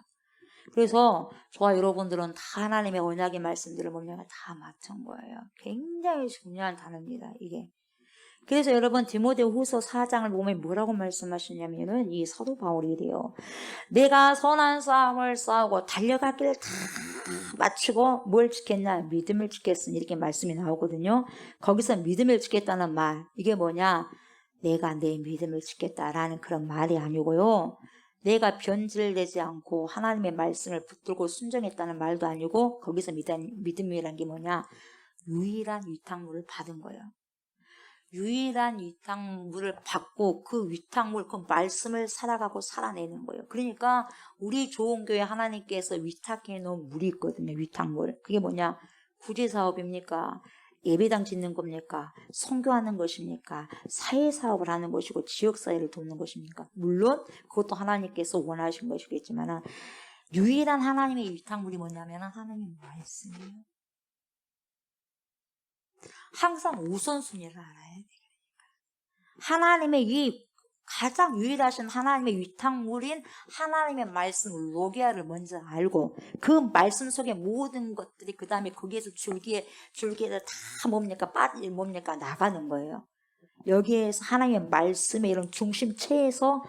그래서 저와 여러분들은 다 하나님의 언약의 말씀들을 보면 다 맡은 거예요. 굉장히 중요한 단어입니다. 이게. 그래서 여러분 디모데후서 4장을 보면 뭐라고 말씀하시냐면은 이 사도 바울이 이래요. 내가 선한 싸움을 싸우고 달려갈 길을 다 마치고 뭘 지켰냐? 믿음을 지켰으니 이렇게 말씀이 나오거든요. 거기서 믿음을 지켰다는 말, 이게 뭐냐? 내가 내 믿음을 지켰다라는 그런 말이 아니고요. 내가 변질되지 않고 하나님의 말씀을 붙들고 순종했다는 말도 아니고, 거기서 믿음이란 게 뭐냐? 유일한 위탁물을 받은 거예요. 유일한 위탁물을 받고 그 위탁물, 그 말씀을 살아가고 살아내는 거예요. 그러니까 우리 좋은 교회 하나님께서 위탁해 놓은 물이 있거든요. 위탁물. 그게 뭐냐? 구제사업입니까? 예배당 짓는 겁니까? 선교하는 것입니까? 사회사업을 하는 것이고 지역사회를 돕는 것입니까? 물론 그것도 하나님께서 원하신 것이겠지만 유일한 하나님의 위탁물이 뭐냐면 하나님의 말씀이에요. 항상 우선순위를 알아야 돼요. 하나님의 이 가장 유일하신 하나님의 위탁물인 하나님의 말씀 로기아를 먼저 알고 그 말씀 속에 모든 것들이 그 다음에 거기에서 줄기에 다 뭡니까? 나가는 거예요. 여기에서 하나님의 말씀의 이런 중심체에서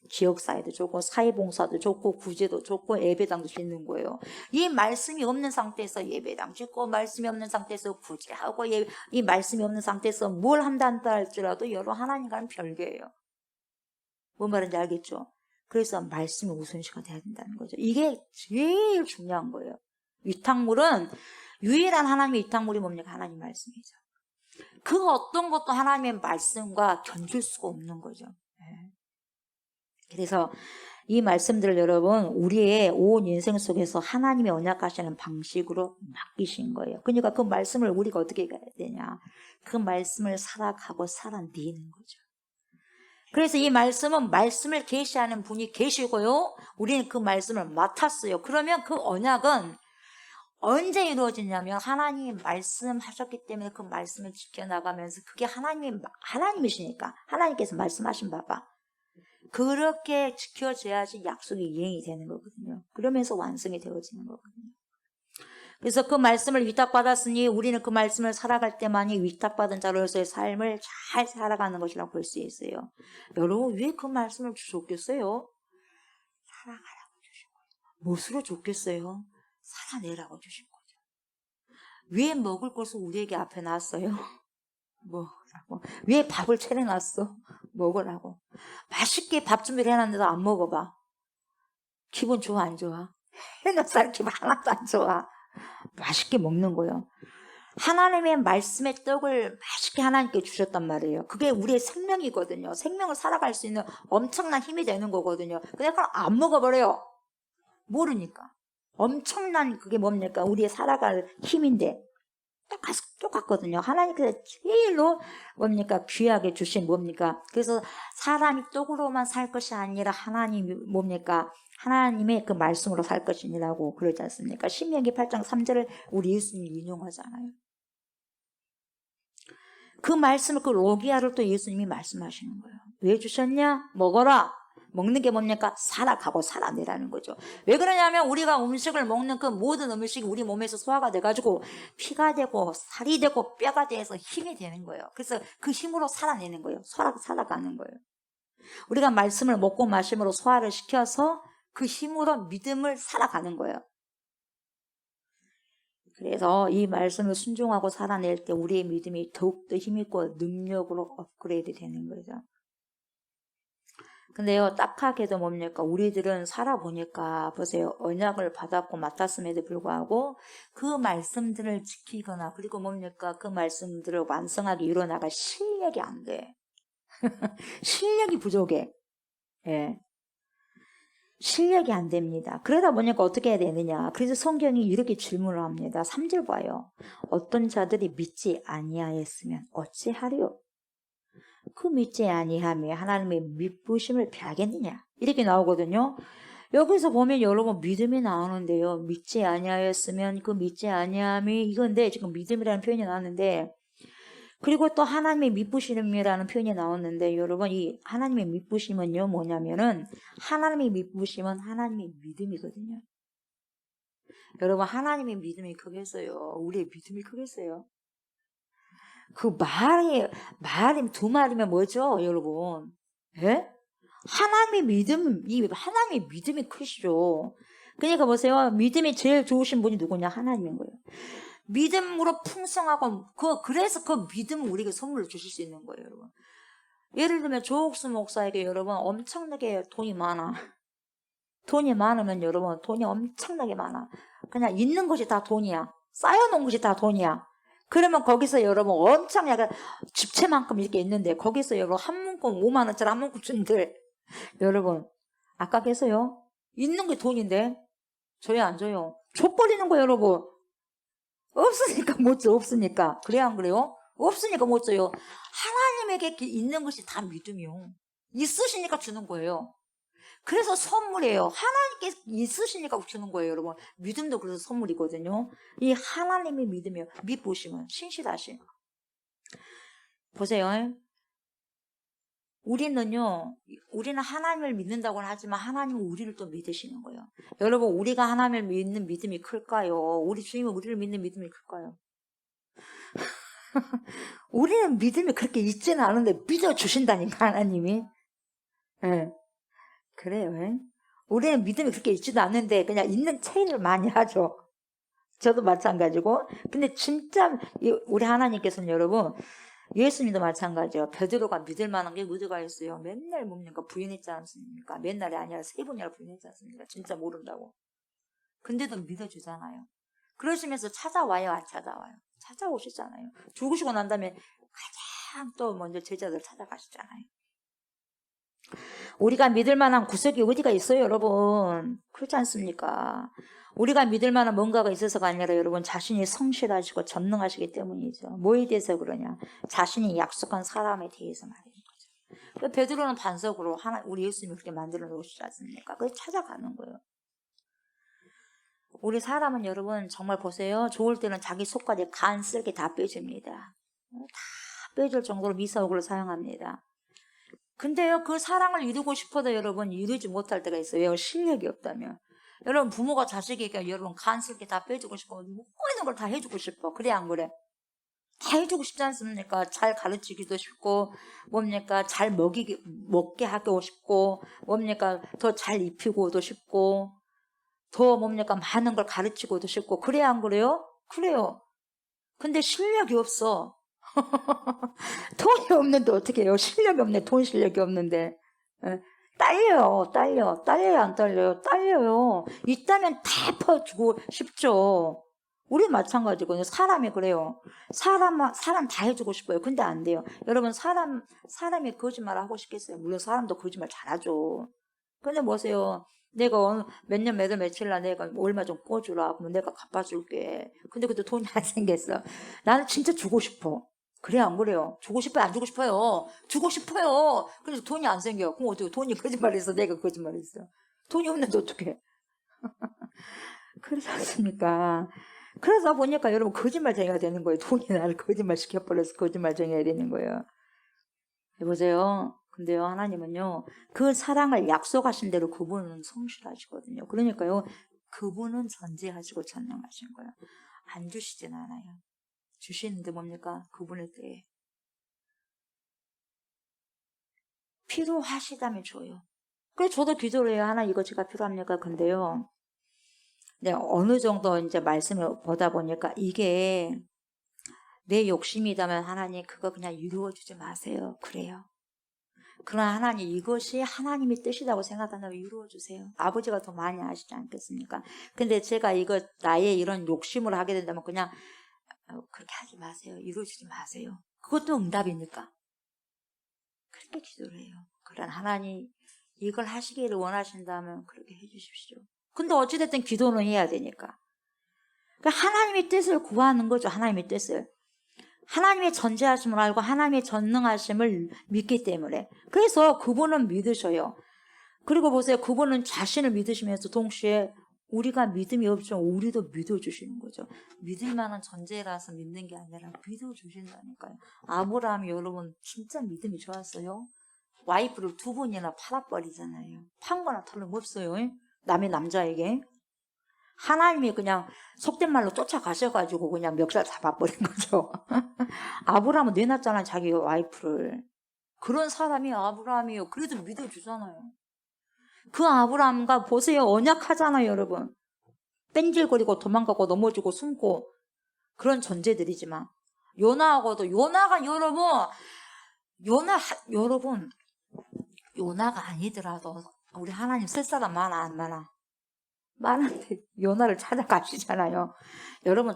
지역사회도 좋고 사회봉사도 좋고 구제도 좋고 예배당도 짓는 거예요. 이 말씀이 없는 상태에서 예배당 짓고 말씀이 없는 상태에서 구제하고 이 말씀이 없는 상태에서 뭘 한다 할지라도 여러분 하나님과는 별개예요. 뭔 말인지 알겠죠? 그래서 말씀이 우선시가 돼야 된다는 거죠. 이게 제일 중요한 거예요. 위탁물은 유일한 하나님의 위탁물이 뭡니까? 하나님 말씀이죠. 그 어떤 것도 하나님의 말씀과 견줄 수가 없는 거죠. 그래서 이 말씀들을 여러분 우리의 온 인생 속에서 하나님의 언약하시는 방식으로 맡기신 거예요. 그러니까 그 말씀을 우리가 어떻게 가야 되냐? 그 말씀을 살아가고 살아내는 거죠. 그래서 이 말씀은 말씀을 계시하는 분이 계시고요. 우리는 그 말씀을 맡았어요. 그러면 그 언약은 언제 이루어지냐면 하나님이 말씀하셨기 때문에 그 말씀을 지켜나가면서 그게 하나님이시니까 하나님께서 말씀하신 바가 그렇게 지켜져야지 약속이 이행이 되는 거거든요. 그러면서 완성이 되어지는 거거든요. 그래서 그 말씀을 위탁받았으니 우리는 그 말씀을 살아갈 때만이 위탁받은 자로서의 삶을 잘 살아가는 것이라고 볼 수 있어요. 여러분 왜 그 말씀을 주셨겠어요? 살아가라고 주신 거예요. 무엇으로 줬겠어요? 살아내라고 주신 거죠. 왜 먹을 것을 우리에게 앞에 놨어요? 먹으라고. 왜 밥을 차려놨어? 먹으라고. 맛있게 밥 준비를 해놨는데도 안 먹어봐. 기분 좋아 안 좋아? 해놓은 기분 하나도 안 좋아. 맛있게 먹는 거예요. 하나님의 말씀의 떡을 맛있게 하나님께 주셨단 말이에요. 그게 우리의 생명이거든요. 생명을 살아갈 수 있는 엄청난 힘이 되는 거거든요. 근데 그걸 안 먹어버려요. 모르니까. 엄청난 그게 뭡니까? 우리의 살아갈 힘인데 똑같거든요. 하나님께서 제일로 뭡니까? 귀하게 주신 뭡니까? 그래서 사람이 떡으로만 살 것이 아니라 하나님이 뭡니까? 하나님의 그 말씀으로 살 것이니라고 그러지 않습니까? 신명기 8장 3절을 우리 예수님이 인용하잖아요. 그 말씀을 그 로기아를 또 예수님이 말씀하시는 거예요. 왜 주셨냐? 먹어라. 먹는 게 뭡니까? 살아가고 살아내라는 거죠. 왜 그러냐면 우리가 음식을 먹는 그 모든 음식이 우리 몸에서 소화가 돼가지고 피가 되고 살이 되고 뼈가 돼서 힘이 되는 거예요. 그래서 그 힘으로 살아내는 거예요. 살아가는 거예요. 우리가 말씀을 먹고 마심으로 소화를 시켜서 그 힘으로 믿음을 살아가는 거예요. 그래서 이 말씀을 순종하고 살아낼 때 우리의 믿음이 더욱더 힘있고 능력으로 업그레이드 되는 거죠. 근데요, 딱하게도 뭡니까? 우리들은 살아보니까, 보세요. 언약을 받았고 맡았음에도 불구하고 그 말씀들을 지키거나, 그리고 뭡니까? 그 말씀들을 완성하게 이뤄나갈 실력이 안 돼. 실력이 부족해. 예. 실력이 안 됩니다. 그러다 보니까 어떻게 해야 되느냐. 그래서 성경이 이렇게 질문을 합니다. 3절 봐요. 어떤 자들이 믿지 아니하였으면 어찌하리요? 그 믿지 아니하며 하나님의 믿부심을 펴겠느냐 이렇게 나오거든요. 여기서 보면 여러분 믿음이 나오는데요. 믿지 아니하였으면 그 믿지 아니함이 이건데 지금 믿음이라는 표현이 나왔는데 그리고 또 하나님의 믿부심이라는 표현이 나왔는데 여러분 이 하나님의 믿부심은요 뭐냐면은 하나님의 믿부심은 하나님의 믿음이거든요. 여러분 하나님의 믿음이 크겠어요? 우리의 믿음이 크겠어요? 그 말이 두 말이면 뭐죠, 여러분? 예? 하나님의 믿음이 크시죠. 그러니까 보세요. 믿음이 제일 좋으신 분이 누구냐? 하나님인 거예요. 믿음으로 풍성하고, 그래서 그 믿음을 우리에게 선물로 주실 수 있는 거예요, 여러분. 예를 들면, 조옥수 목사에게 여러분 엄청나게 돈이 많아. 돈이 많으면 여러분, 돈이 엄청나게 많아. 그냥 있는 것이 다 돈이야. 쌓여놓은 것이 다 돈이야. 그러면 거기서 여러분 엄청 약간 집채만큼 이렇게 있는데, 거기서 여러분 한 문금 5만 원짜리 한 문금 준대. 여러분, 아까 계세요? 있는 게 돈인데, 줘요, 안 줘요? 줘버리는 거예요, 여러분. 없으니까 못 줘, 없으니까. 그래요, 안 그래요? 없으니까 못 줘요. 하나님에게 있는 것이 다 믿음이요. 있으시니까 주는 거예요. 그래서 선물이에요. 하나님께 있으시니까 주는 거예요, 여러분. 믿음도 그래서 선물이거든요. 이 하나님의 믿음이요. 믿보시면 신실하신. 보세요. 우리는 하나님을 믿는다고는 하지만 하나님은 우리를 또 믿으시는 거예요. 여러분, 우리가 하나님을 믿는 믿음이 클까요? 우리 주님은 우리를 믿는 믿음이 클까요? 우리는 믿음이 그렇게 있지는 않은데 믿어주신다니까, 하나님이. 네. 그래요. 우리는 믿음이 그렇게 있지도 않는데 그냥 있는 체인을 많이 하죠. 저도 마찬가지고. 근데 진짜 우리 하나님께서는 여러분, 예수님도 마찬가지예요. 베드로가 믿을 만한 게 어디가 있어요? 맨날 뭡니까? 부인했지 않습니까? 맨날이 아니라 3번이나 부인했지 않습니까? 진짜 모른다고. 근데도 믿어주잖아요. 그러시면서 찾아와요, 안 찾아와요? 찾아오시잖아요. 죽으시고 난 다음에 가장 또 먼저 제자들 찾아가시잖아요. 우리가 믿을 만한 구석이 어디가 있어요, 여러분? 그렇지 않습니까? 우리가 믿을 만한 뭔가가 있어서가 아니라 여러분 자신이 성실하시고 전능하시기 때문이죠. 뭐에 대해서 그러냐? 자신이 약속한 사람에 대해서 말하는 거죠. 베드로는 반석으로 우리 예수님이 그렇게 만들어 놓으시지 않습니까? 그래서 찾아가는 거예요. 우리 사람은 여러분 정말 보세요. 좋을 때는 자기 속까지 간 쓸게 다 빼줍니다. 다 빼줄 정도로 미사옥을 사용합니다. 근데요, 그 사랑을 이루고 싶어도 여러분 이루지 못할 때가 있어요. 왜? 실력이 없다면. 여러분, 부모가 자식에게 여러분 간쓸게 다 빼주고 싶어. 모든 걸 다 해주고 싶어. 그래, 안 그래? 다 해주고 싶지 않습니까? 잘 가르치기도 싶고, 뭡니까? 잘 먹게 하고 싶고, 뭡니까? 더 잘 입히고도 싶고, 더 뭡니까? 많은 걸 가르치고도 싶고, 그래, 안 그래요? 그래요. 근데 실력이 없어. 돈이 없는데 어떻게 해요? 실력이 없네. 돈 실력이 없는데. 딸려요. 딸려요, 안 딸려요? 딸려요. 있다면 다 퍼주고 싶죠. 우리 마찬가지거든요. 사람이 그래요. 사람 다 해주고 싶어요. 근데 안 돼요. 여러분, 사람이 거짓말 하고 싶겠어요? 물론 사람도 거짓말 잘하죠. 근데 보세요. 내가 몇 년, 몇 월, 며칠 날 내가 얼마 좀 꿔주라. 그러면 내가 갚아줄게. 근데 그때 돈이 안 생겼어. 나는 진짜 주고 싶어. 그래, 안 그래요? 주고 싶어요? 안 주고 싶어요? 주고 싶어요. 그래서 돈이 안 생겨. 그럼 어떻게 돈이 거짓말했어? 내가 거짓말했어. 돈이 없는데 어떡해? 그렇지 않습니까? 그러다 보니까 여러분 거짓말쟁이가 되는 거예요. 돈이 나를 거짓말 시켜버려서 거짓말쟁이가 되는 거예요. 해보세요. 근데요, 하나님은요, 그 사랑을 약속하신 대로 그분은 성실하시거든요. 그러니까요, 그분은 전제하시고 전능하신 거예요. 안 주시진 않아요. 주시는데 뭡니까? 그분의 때에. 필요하시다면 줘요. 그래서 저도 기도를 해요. 하나 이거 제가 필요합니까? 근데요, 네, 어느 정도 이제 말씀을 보다 보니까 이게 내 욕심이다면 하나님 그거 그냥 이루어주지 마세요. 그래요. 그러나 하나님 이것이 하나님의 뜻이라고 생각한다면 이루어주세요. 아버지가 더 많이 아시지 않겠습니까? 근데 제가 나의 이런 욕심을 하게 된다면 그냥 그렇게 하지 마세요. 이루어주지 마세요. 그것도 응답이니까. 그렇게 기도를 해요. 그런 하나님 이걸 하시기를 원하신다면 그렇게 해주십시오. 근데 어찌됐든 기도는 해야 되니까. 그러니까 하나님의 뜻을 구하는 거죠. 하나님의 뜻을. 하나님의 전제하심을 알고 하나님의 전능하심을 믿기 때문에. 그래서 그분은 믿으셔요. 그리고 보세요. 그분은 자신을 믿으시면서 동시에 우리가 믿음이 없지만 우리도 믿어주시는 거죠. 믿을 만한 전제라서 믿는 게 아니라 믿어주신다니까요. 아브라함이 여러분 진짜 믿음이 좋았어요. 와이프를 2번이나 팔아버리잖아요. 판 거나 털림없어요. 남의 남자에게. 하나님이 그냥 속된 말로 쫓아가셔가지고 그냥 멱살 잡아버린 거죠. 아브라함은 내놨잖아요, 자기 와이프를. 그런 사람이 아브라함이요. 그래도 믿어주잖아요. 그 아브라함과 보세요, 언약하잖아요, 여러분. 뺀질거리고 도망가고 넘어지고 숨고 그런 존재들이지만 요나하고도 요나가 여러분 요나가 아니더라도 우리 하나님 쓸 사람 많아 안 많아? 많은데 요나를 찾아가시잖아요. 여러분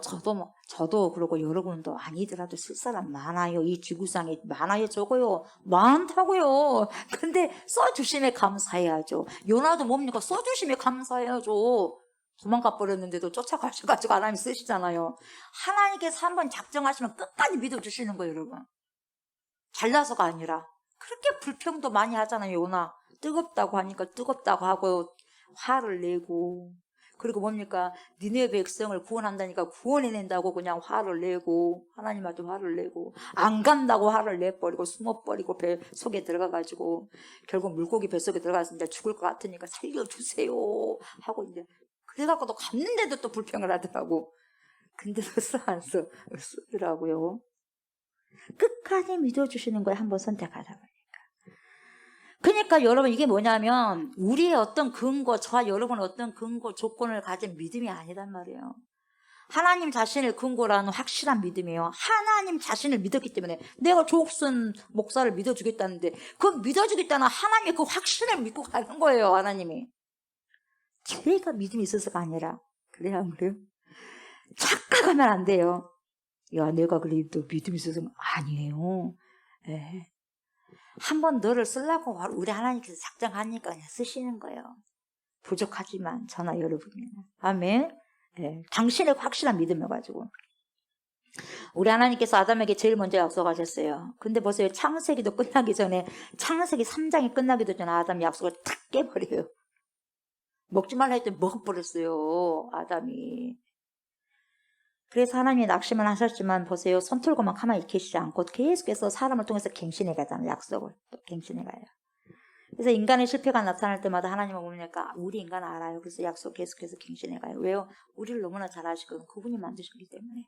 저도 그러고 여러분도 아니더라도 쓸 사람 많아요. 이 지구상에 많아요. 적어요. 많다고요. 근데 써주심에 감사해야죠. 요나도 뭡니까? 써주심에 감사해야죠. 도망가 버렸는데도 쫓아가셔가지고 하나님 쓰시잖아요. 하나님께서 한번 작정하시면 끝까지 믿어주시는 거예요, 여러분. 잘나서가 아니라. 그렇게 불평도 많이 하잖아요, 요나. 뜨겁다고 하니까 뜨겁다고 하고 화를 내고, 그리고 뭡니까? 니네 백성을 구원한다니까 구원해낸다고 그냥 화를 내고, 하나님한테 화를 내고, 안 간다고 화를 내버리고, 숨어버리고, 배 속에 들어가가지고, 결국 물고기 뱃속에 들어가서 이제 죽을 것 같으니까 살려주세요. 하고 이제, 그래갖고 또 갔는데도 또 불평을 하더라고. 근데도 안 쓰더라고요. 끝까지 믿어주시는 걸 한번 선택하라고요. 그러니까 여러분 이게 뭐냐면 우리의 어떤 근거, 저와 여러분의 어떤 근거, 조건을 가진 믿음이 아니란 말이에요. 하나님 자신을 근거로 하는 확실한 믿음이에요. 하나님 자신을 믿었기 때문에 내가 조옥순 목사를 믿어주겠다는데 그 믿어주겠다는 하나님의 그 확신을 믿고 가는 거예요. 하나님이. 제가 믿음이 있어서가 아니라. 그래요, 안 그래요? 착각하면 안 돼요. 야, 내가 그래도 믿음이 있어서 아니에요. 네. 한번 너를 쓰려고 우리 하나님께서 작정하니까 그냥 쓰시는 거예요. 부족하지만 저나 여러분이나. 아멘. 네. 당신의 확실한 믿음을 가지고. 우리 하나님께서 아담에게 제일 먼저 약속하셨어요. 근데 보세요. 창세기도 끝나기 전에 창세기 3장이 끝나기도 전에 아담이 약속을 탁 깨버려요. 먹지 말라 했더니 먹어버렸어요. 아담이. 그래서 하나님이 낙심을 하셨지만 보세요. 손 털고만 가만히 계시지 않고 계속해서 사람을 통해서 갱신해 가잖아요. 약속을 또 갱신해 가요. 그래서 인간의 실패가 나타날 때마다 하나님은 뭡니까? 우리 인간 알아요. 그래서 약속 계속해서 갱신해 가요. 왜요? 우리를 너무나 잘 아시거든요. 그분이 만드셨기 때문에.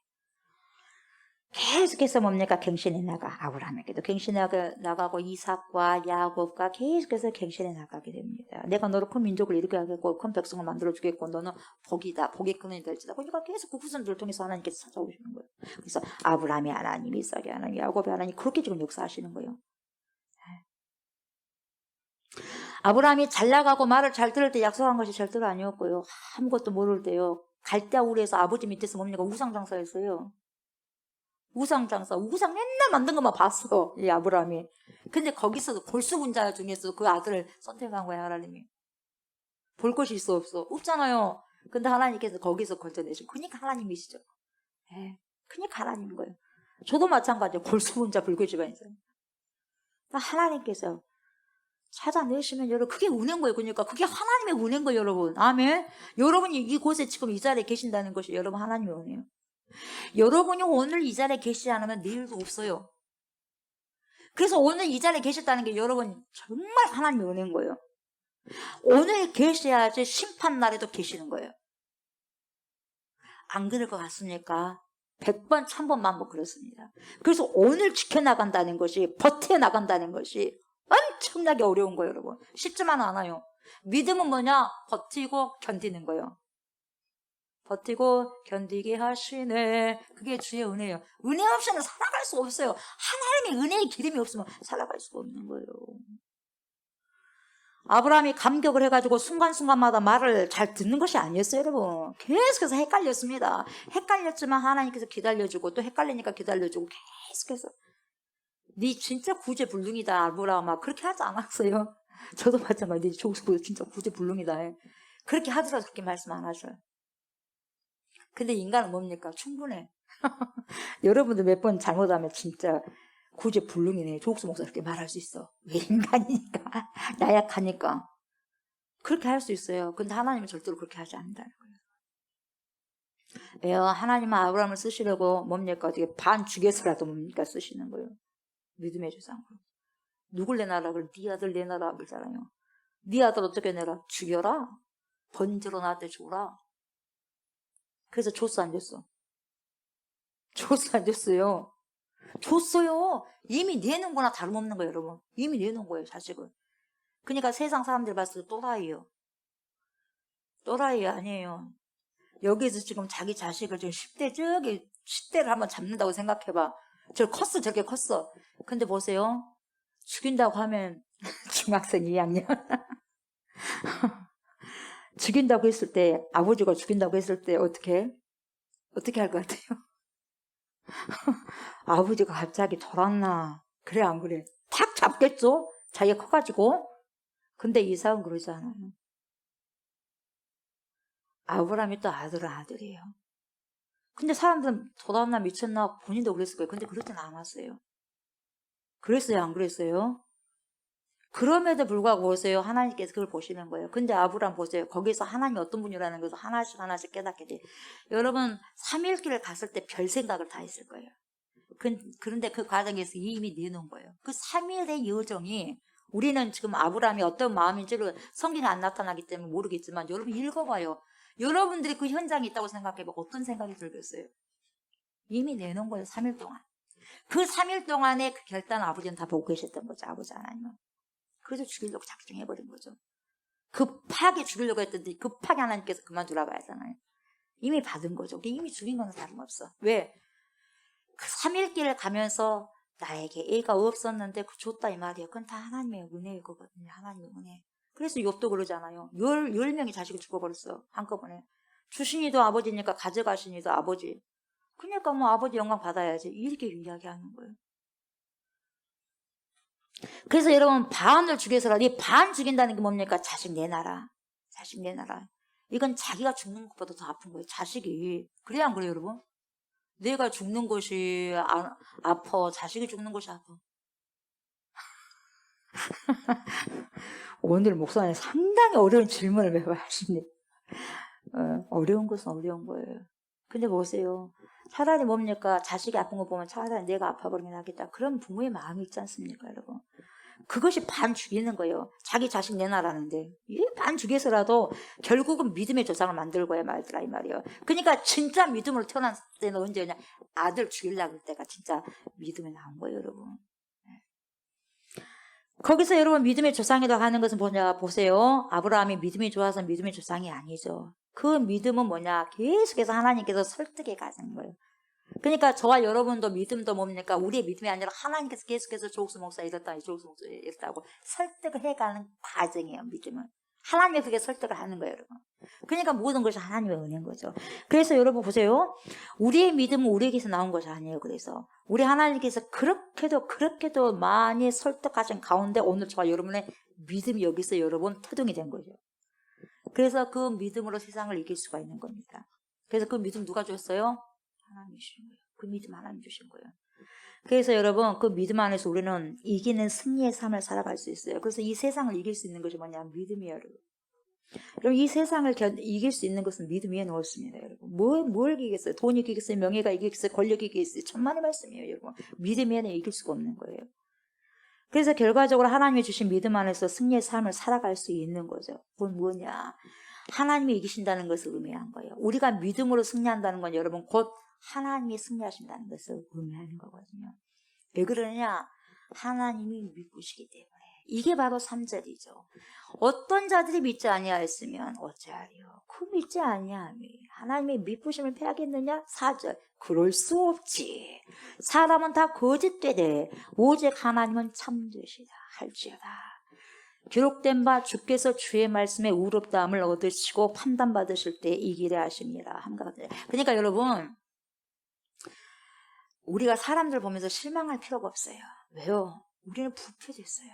계속해서 뭡니까? 갱신해 나가. 아브라함에게도 갱신해 나가고 이삭과 야곱과 계속해서 갱신해 나가게 됩니다. 내가 너를 큰 민족을 일으켜 하겠고 큰 백성을 만들어 주겠고 너는 복이다. 복의 근원이 될지다. 그러니까 계속 그 후손들을 통해서 하나님께서 찾아오시는 거예요. 그래서 아브라함이 하나님, 이삭이 하나님, 야곱이 하나님 그렇게 지금 역사하시는 거예요. 아브라함이 잘 나가고 말을 잘 들을 때 약속한 것이 절대로 아니었고요. 아무것도 모를 때요. 갈대아 우리에서 아버지 밑에서 뭡니까? 우상장사였어요. 우상장사, 우상 맨날 만든 것만 봤어, 이 아브라함이. 근데 거기서도 골수분자 중에서 그 아들을 선택한 거야, 하나님이. 볼 것이 있어, 없어? 없잖아요. 근데 하나님께서 거기서 건져내시고, 그러니까 하나님이시죠. 예, 그러니까 하나님인 거예요. 저도 마찬가지예요. 골수분자 불교 집안이죠. 하나님께서 찾아내시면 여러분, 그게 은혜인 거예요. 그러니까 그게 하나님의 은혜인 거예요, 여러분. 아멘. 여러분이 이곳에 지금 이 자리에 계신다는 것이 여러분 하나님의 은혜예요. 여러분이 오늘 이 자리에 계시지 않으면 내일도 없어요. 그래서 오늘 이 자리에 계셨다는 게 여러분 정말 하나님의 은혜인 거예요. 오늘 계셔야지 심판날에도 계시는 거예요. 안 그럴 것 같습니까? 100번, 1000번만 뭐 그렇습니다. 그래서 오늘 지켜나간다는 것이, 버텨나간다는 것이 엄청나게 어려운 거예요, 여러분. 쉽지만은 않아요. 믿음은 뭐냐? 버티고 견디는 거예요. 버티고 견디게 하시네. 그게 주의 은혜예요. 은혜 없이는 살아갈 수 없어요. 하나님의 은혜의 기름이 없으면 살아갈 수가 없는 거예요. 아브라함이 감격을 해가지고 순간순간마다 말을 잘 듣는 것이 아니었어요, 여러분. 계속해서 헷갈렸습니다. 헷갈렸지만 하나님께서 기다려주고 또 헷갈리니까 기다려주고 계속해서 네 진짜 구제불능이다, 아브라함아. 그렇게 하지 않았어요. 저도 마찬가지. 저거 진짜 구제불능이다. 그렇게 하더라도 그렇게 말씀 안 하셔요. 근데 인간은 뭡니까? 충분해. 여러분들 몇 번 잘못하면 진짜 구제불능이네. 조옥수 목사 그렇게 말할 수 있어. 왜 인간이니까. 나약하니까. 그렇게 할 수 있어요. 근데 하나님은 절대로 그렇게 하지 않는다는 거예요. 왜요? 하나님은 아브라함을 쓰시려고 뭡니까? 어떻게 반 죽여서라도 뭡니까? 쓰시는 거예요. 믿음의 조상으로. 누굴 내놔라? 그럼 네 아들 내놔라. 그러잖아요. 네 아들 어떻게 내라? 죽여라. 번제로 나한테 줘라. 그래서 줬어 안 줬어? 줬어 안 줬어요? 줬어요. 이미 내놓은 거나 다름없는 거예요, 여러분. 이미 내놓은 거예요, 자식을. 그러니까 세상 사람들 봤을 때 또라이예요. 또라이 아니에요. 여기서 지금 자기 자식을 지금 10대, 저기 10대를 한번 잡는다고 생각해봐. 저 컸어, 저렇게 컸어. 근데 보세요. 죽인다고 하면 중학생 2학년. 죽인다고 했을 때, 아버지가 죽인다고 했을 때 어떻게 할 것 같아요? 아버지가 갑자기 돌았나? 그래, 안 그래? 탁 잡겠죠? 자기가 커가지고. 근데 이삭은 그러지 않아요. 아브라함이 또 아들은 아들이에요. 근데 사람들은 돌았나 미쳤나 본인도 그랬을 거예요. 근데 그렇진 않았어요. 그랬어요, 안 그랬어요? 그럼에도 불구하고 보세요. 하나님께서 그걸 보시는 거예요. 근데 아브라함 보세요. 거기서 하나님이 어떤 분이라는 것을 하나씩 깨닫게 돼요. 여러분, 3일길을 갔을 때 별 생각을 다 했을 거예요. 그런데 그 과정에서 이미 내놓은 거예요. 그 3일의 여정이 우리는 지금 아브라함이 어떤 마음인지를 성경에 안 나타나기 때문에 모르겠지만 여러분 읽어봐요. 여러분들이 그 현장에 있다고 생각해봐. 어떤 생각이 들겠어요? 이미 내놓은 거예요. 3일 동안. 그 3일 동안에 그 결단을 아버지는 다 보고 계셨던 거죠. 아버지 하나님은. 그래서 죽이려고 작정해버린 거죠. 급하게 죽이려고 했더니 급하게 하나님께서 그만두라고 하잖아요. 이미 받은 거죠. 이미 죽인 거는 다름없어. 왜? 그 3일길을 가면서 나에게 애가 없었는데 그 줬다 이 말이에요. 그건 다 하나님의 은혜일 거거든요. 하나님의 은혜. 그래서 욥도 그러잖아요. 10명이 자식이 죽어버렸어. 한꺼번에. 주신이도 아버지니까 가져가신이도 아버지. 그러니까 뭐 아버지 영광 받아야지. 이렇게 이야기하는 거예요. 그래서 여러분 반을 죽여서라도 이 반 죽인다는 게 뭡니까? 자식 내놔라. 자식 내놔라. 이건 자기가 죽는 것보다 더 아픈 거예요. 자식이. 그래야 안 그래요, 여러분? 내가 죽는 것이 아파. 자식이 죽는 것이 아파. 오늘 목사님 상당히 어려운 질문을 매번 하시네. 어려운 것은 어려운 거예요. 근데 보세요. 차라리 뭡니까? 자식이 아픈 거 보면 차라리 내가 아파버리면 하겠다. 그런 부모의 마음이 있지 않습니까, 여러분? 그것이 반 죽이는 거예요. 자기 자식 내놔라는데. 이 반 죽여서라도 결국은 믿음의 조상을 만들고야 말더라, 이 말이에요. 그러니까 진짜 믿음으로 태어난 때는 언제냐? 아들 죽이려고 할 때가 진짜 믿음이 나온 거예요, 여러분. 거기서 여러분 믿음의 조상이라고 하는 것은 뭐냐 보세요. 아브라함이 믿음이 좋아서 믿음의 조상이 아니죠. 그 믿음은 뭐냐? 계속해서 하나님께서 설득해 가는 거예요. 그러니까 저와 여러분도 믿음도 뭡니까? 우리의 믿음이 아니라 하나님께서 계속해서 조옥수 목사 이렇다, 조옥수 목사 이렇다고 설득을 해가는 과정이에요. 믿음은. 하나님이 그게 설득을 하는 거예요, 여러분. 그러니까 모든 것이 하나님의 은혜인 거죠. 그래서 여러분 보세요. 우리의 믿음은 우리에게서 나온 것이 아니에요. 그래서 우리 하나님께서 그렇게도 많이 설득하신 가운데 오늘 저와 여러분의 믿음이 여기서 여러분 토동이 된 거죠. 그래서 그 믿음으로 세상을 이길 수가 있는 겁니다. 그래서 그 믿음 누가 줬어요? 하나님이 주신 거예요. 그 믿음 하나님 주신 거예요. 그래서 여러분 그 믿음 안에서 우리는 이기는 승리의 삶을 살아갈 수 있어요. 그래서 이 세상을 이길 수 있는 것이 뭐냐? 믿음이에요, 여러분. 여러분 이 세상을 이길 수 있는 것은 믿음 위에 놓았습니다, 여러분. 뭘 이기겠어요? 돈이 이기겠어요? 명예가 이기겠어요? 권력이 이기겠어요? 천만의 말씀이에요, 여러분. 믿음 위에는 이길 수가 없는 거예요. 그래서 결과적으로 하나님이 주신 믿음 안에서 승리의 삶을 살아갈 수 있는 거죠. 그건 뭐냐? 하나님이 이기신다는 것을 의미한 거예요. 우리가 믿음으로 승리한다는 건 여러분 곧 하나님이 승리하신다는 것을 의미하는 거거든요. 왜 그러냐? 하나님이 믿으시기 때문에. 이게 바로 3절이죠. 어떤 자들이 믿지 아니하였으면 어찌하리요? 그 믿지 아니함이 하나님의 믿으심을 패하겠느냐? 4절. 그럴 수 없지. 사람은 다 거짓되되 오직 하나님은 참되시다 할지어다. 기록된 바 주께서 주의 말씀에 의롭다함을 얻으시고 판단받으실 때 이기려 하십니다. 그러니까 여러분 우리가 사람들 보면서 실망할 필요가 없어요. 왜요? 우리는 부패됐어요.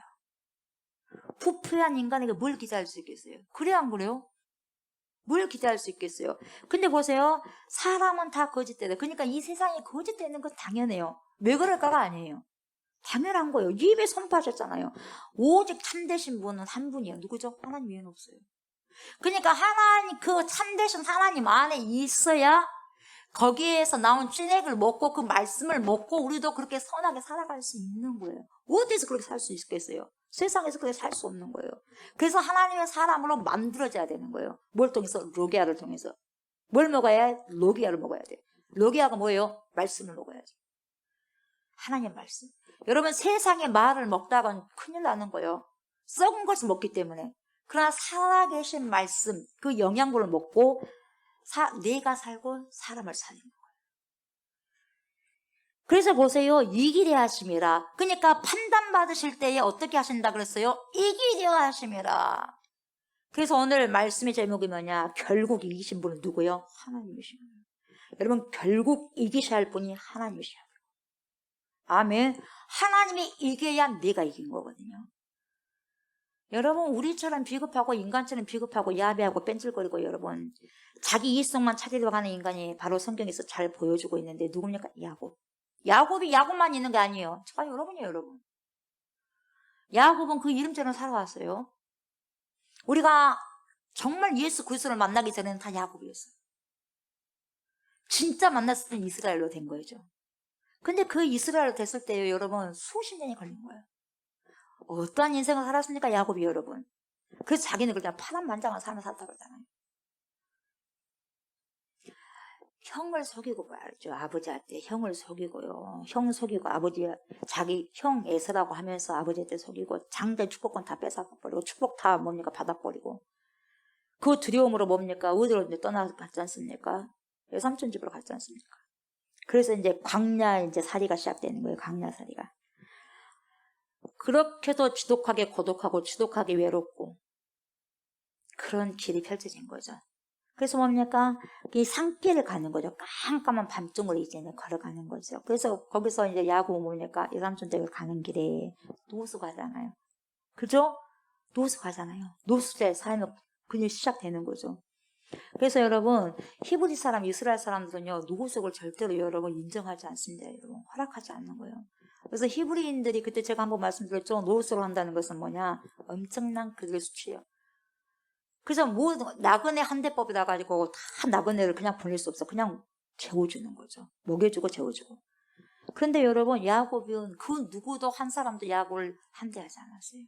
부패한 인간에게 뭘 기대할 수 있겠어요? 그래 안 그래요? 뭘 기대할 수 있겠어요? 근데 보세요. 사람은 다 거짓되다. 그러니까 이 세상이 거짓되는 건 당연해요. 왜 그럴까가 아니에요. 당연한 거예요. 입에 선포하셨잖아요. 오직 참되신 분은 한 분이에요. 누구죠? 하나님 외에는 없어요. 그러니까 하나님, 그 참되신 하나님 안에 있어야 거기에서 나온 찐액을 먹고 그 말씀을 먹고 우리도 그렇게 선하게 살아갈 수 있는 거예요. 어디서 그렇게 살 수 있겠어요? 세상에서 그렇게 살 수 없는 거예요. 그래서 하나님의 사람으로 만들어져야 되는 거예요. 뭘 통해서? 로게아를 통해서. 뭘 먹어야 해? 로기아를 먹어야 돼. 로기아가 뭐예요? 말씀을 먹어야죠. 하나님 말씀. 여러분 세상의 말을 먹다가는 큰일 나는 거예요. 썩은 것을 먹기 때문에. 그러나 살아계신 말씀, 그 영양분을 먹고 내가 살고 사람을 살리는 거예요. 그래서 보세요. 이기려 하심이라. 그러니까 판단받으실 때에 어떻게 하신다 그랬어요? 이기려 하심이라. 그래서 오늘 말씀의 제목이 뭐냐? 결국 이기신 분은 누구요? 하나님이십니다. 여러분 결국 이기셔야 할 분이 하나님이셔야 돼요. 아멘. 하나님이 이겨야 내가 이긴 거거든요. 여러분 우리처럼 비겁하고 인간처럼 비겁하고 야비하고 뺀질거리고 여러분 자기 이익성만 찾으려고 하는 인간이 바로 성경에서 잘 보여주고 있는데 누굽니까? 야곱. 야곱이 야곱만 있는 게 아니에요. 저가 여러분이에요. 여러분. 야곱은 그 이름처럼 살아왔어요. 우리가 정말 예수 그리스도를 만나기 전에는 다 야곱이었어요. 진짜 만났을 때는 이스라엘로 된 거죠. 근데 그 이스라엘로 됐을 때요, 여러분 수십 년이 걸린 거예요. 어떠한 인생을 살았습니까? 야곱이 여러분. 그래서 자기는 그냥 파란만장한 삶을 살았다고 그러잖아요. 형을 속이고 말이죠. 아버지한테 형을 속이고요. 형 속이고 아버지 자기 형 에서라고 하면서 아버지한테 속이고 장대 축복권 다 뺏어버리고 축복 다 뭡니까 받아버리고 그 두려움으로 뭡니까 어디로 떠나갔지 않습니까? 외삼촌 집으로 갔지 않습니까? 그래서 이제 광야 이제 살이가 시작되는 거예요. 광야 살이가. 그렇게도 지독하게 고독하고 지독하게 외롭고 그런 길이 펼쳐진 거죠. 그래서 뭡니까? 이 산길을 가는 거죠. 깜깜한 밤중을 이제 걸어가는 거죠. 그래서 거기서 이제 야곱은 뭡니까? 외삼촌 댁을 가는 길에 노수 가잖아요. 그죠? 노수 가잖아요. 노수 때 삶이 그냥 시작되는 거죠. 그래서 여러분 히브리 사람, 이스라엘 사람들은요 노숙을 절대로 여러분 인정하지 않습니다. 여러분 허락하지 않는 거예요. 그래서 히브리인들이 그때 제가 한번 말씀드렸죠. 노숙을 한다는 것은 뭐냐? 엄청난 그들의 수치예요. 그래서 뭐 나그네 한 대법이라 가지고 다 나그네를 그냥 보낼 수 없어. 그냥 재워주는 거죠. 먹여주고 재워주고. 그런데 여러분 야곱은 그 누구도 한 사람도 야곱을 함대하지 않았어요.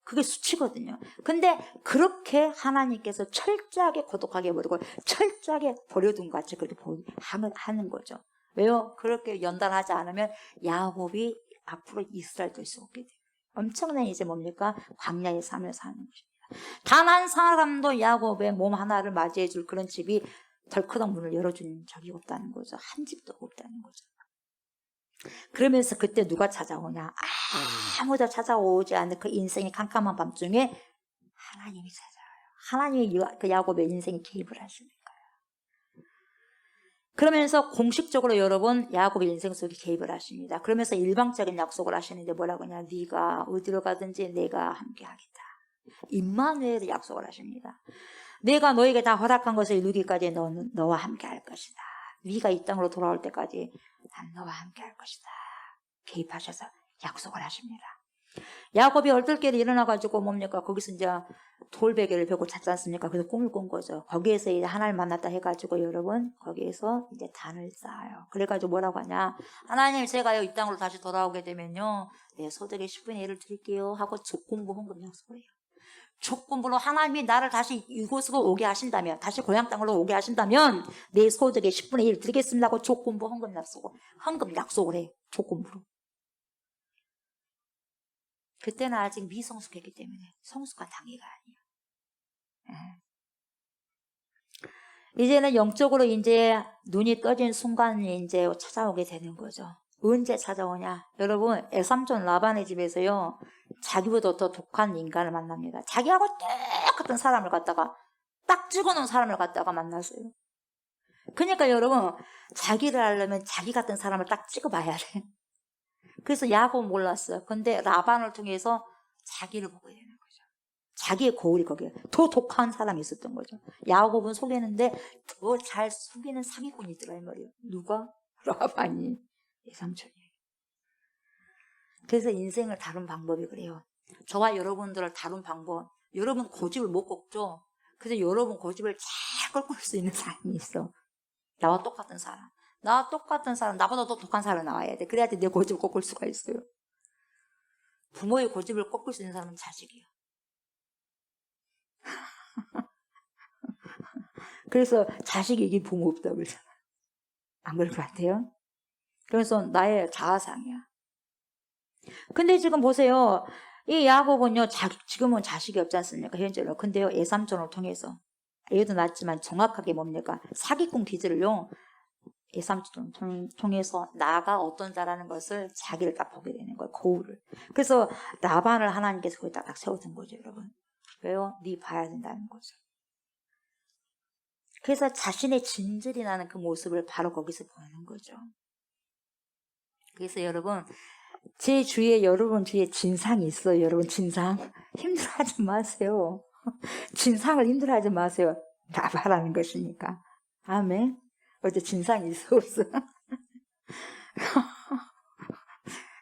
그게 수치거든요. 근데 그렇게 하나님께서 철저하게 고독하게 버리고 철저하게 버려둔 것 같이 그렇게 하는 거죠. 왜요? 그렇게 연단하지 않으면 야곱이 앞으로 이스라엘 될 수 없게 돼요. 엄청난 이제 뭡니까? 광야의 삶을 사는 것입니다. 단 한 사람도 야곱의 몸 하나를 맞이해 줄 그런 집이 덜커덕 문을 열어준 적이 없다는 거죠. 한 집도 없다는 거죠. 그러면서 그때 누가 찾아오냐? 아무도 찾아오지 않는 그 인생의 캄캄한 밤중에 하나님이 찾아와요. 하나님이 그 야곱의 인생에 개입을 하시니까요. 그러면서 공식적으로 여러분 야곱의 인생 속에 개입을 하십니다. 그러면서 일방적인 약속을 하시는데 뭐라고 하냐? 네가 어디로 가든지 내가 함께 하겠다. 임마누엘의 약속을 하십니다. 내가 너에게 다 허락한 것을 이루기까지 너와 함께 할 것이다. 네가 이 땅으로 돌아올 때까지 난 너와 함께 할 것이다. 개입하셔서 약속을 하십니다. 야곱이 얼떨결에 일어나가지고 뭡니까? 거기서 이제 돌베개를 베고 잤지 않습니까? 그래서 꿈을 꾼 거죠. 거기에서 이제 하나님을 만났다 해가지고 여러분 거기에서 이제 단을 쌓아요. 그래가지고 뭐라고 하냐? 하나님 제가요 이 땅으로 다시 돌아오게 되면요 내 소득의 10분의 1을 드릴게요 하고 조건부 헌금 약속을 해요. 조건부로 하나님이 나를 다시 이곳으로 오게 하신다면 다시 고향 땅으로 오게 하신다면 내 소득의 10분의 1 드리겠습니다 하고 조건부 헌금 약속을 해. 조건부로. 그때는 아직 미성숙했기 때문에 성숙한 단계가 아니에요. 이제는 영적으로 이제 눈이 떠진 순간이 이제 찾아오게 되는 거죠. 언제 찾아오냐? 여러분, 애삼촌 라반의 집에서요, 자기보다 더 독한 인간을 만납니다. 자기하고 똑같은 사람을 갖다가, 딱 찍어놓은 사람을 갖다가 만났어요. 그러니까 여러분, 자기를 하려면 자기 같은 사람을 딱 찍어봐야 돼. 그래서 야곱은 몰랐어요. 근데 라반을 통해서 자기를 보게 되는 거죠. 자기의 거울이 거기에 더 독한 사람이 있었던 거죠. 야곱은 속였는데 더 잘 속이는 사기꾼이 있더라 이 말이에요. 누가? 라반이. 예삼촌이에요. 그래서 인생을 다룬 방법이 그래요. 저와 여러분들을 다룬 방법. 여러분 고집을 못 꺾죠. 그래서 여러분 고집을 잘 꺾을 수 있는 사람이 있어. 나와 똑같은 사람. 나보다 더 독한 사람이 나와야 돼. 그래야지 내 고집을 꺾을 수가 있어요. 부모의 고집을 꺾을 수 있는 사람은 자식이에요. 그래서 자식이 이긴 부모 없다고 그러잖아. 안 그럴 것 같아요? 그래서 나의 자아상이야. 근데 지금 보세요. 이 야곱은요, 지금은 자식이 없지 않습니까? 현재로. 근데요, 예삼촌을 통해서. 애도 낳았지만 정확하게 뭡니까? 사기꾼 기질을요, 예삼촌을 통해서 나가 어떤 자라는 것을 자기를 딱 보게 되는 거예요. 거울을. 그래서 라반을 하나님께서 거기다 딱 세워둔 거죠, 여러분. 왜요? 네 봐야 된다는 거죠. 그래서 자신의 진절이 나는 그 모습을 바로 거기서 보는 거죠. 그래서 여러분, 제 주위에 여러분 주위에 진상이 있어요. 여러분 진상 힘들어하지 마세요. 진상을 힘들어하지 마세요. 나바라는 것이니까. 아멘. 어제 진상이 있어 없어?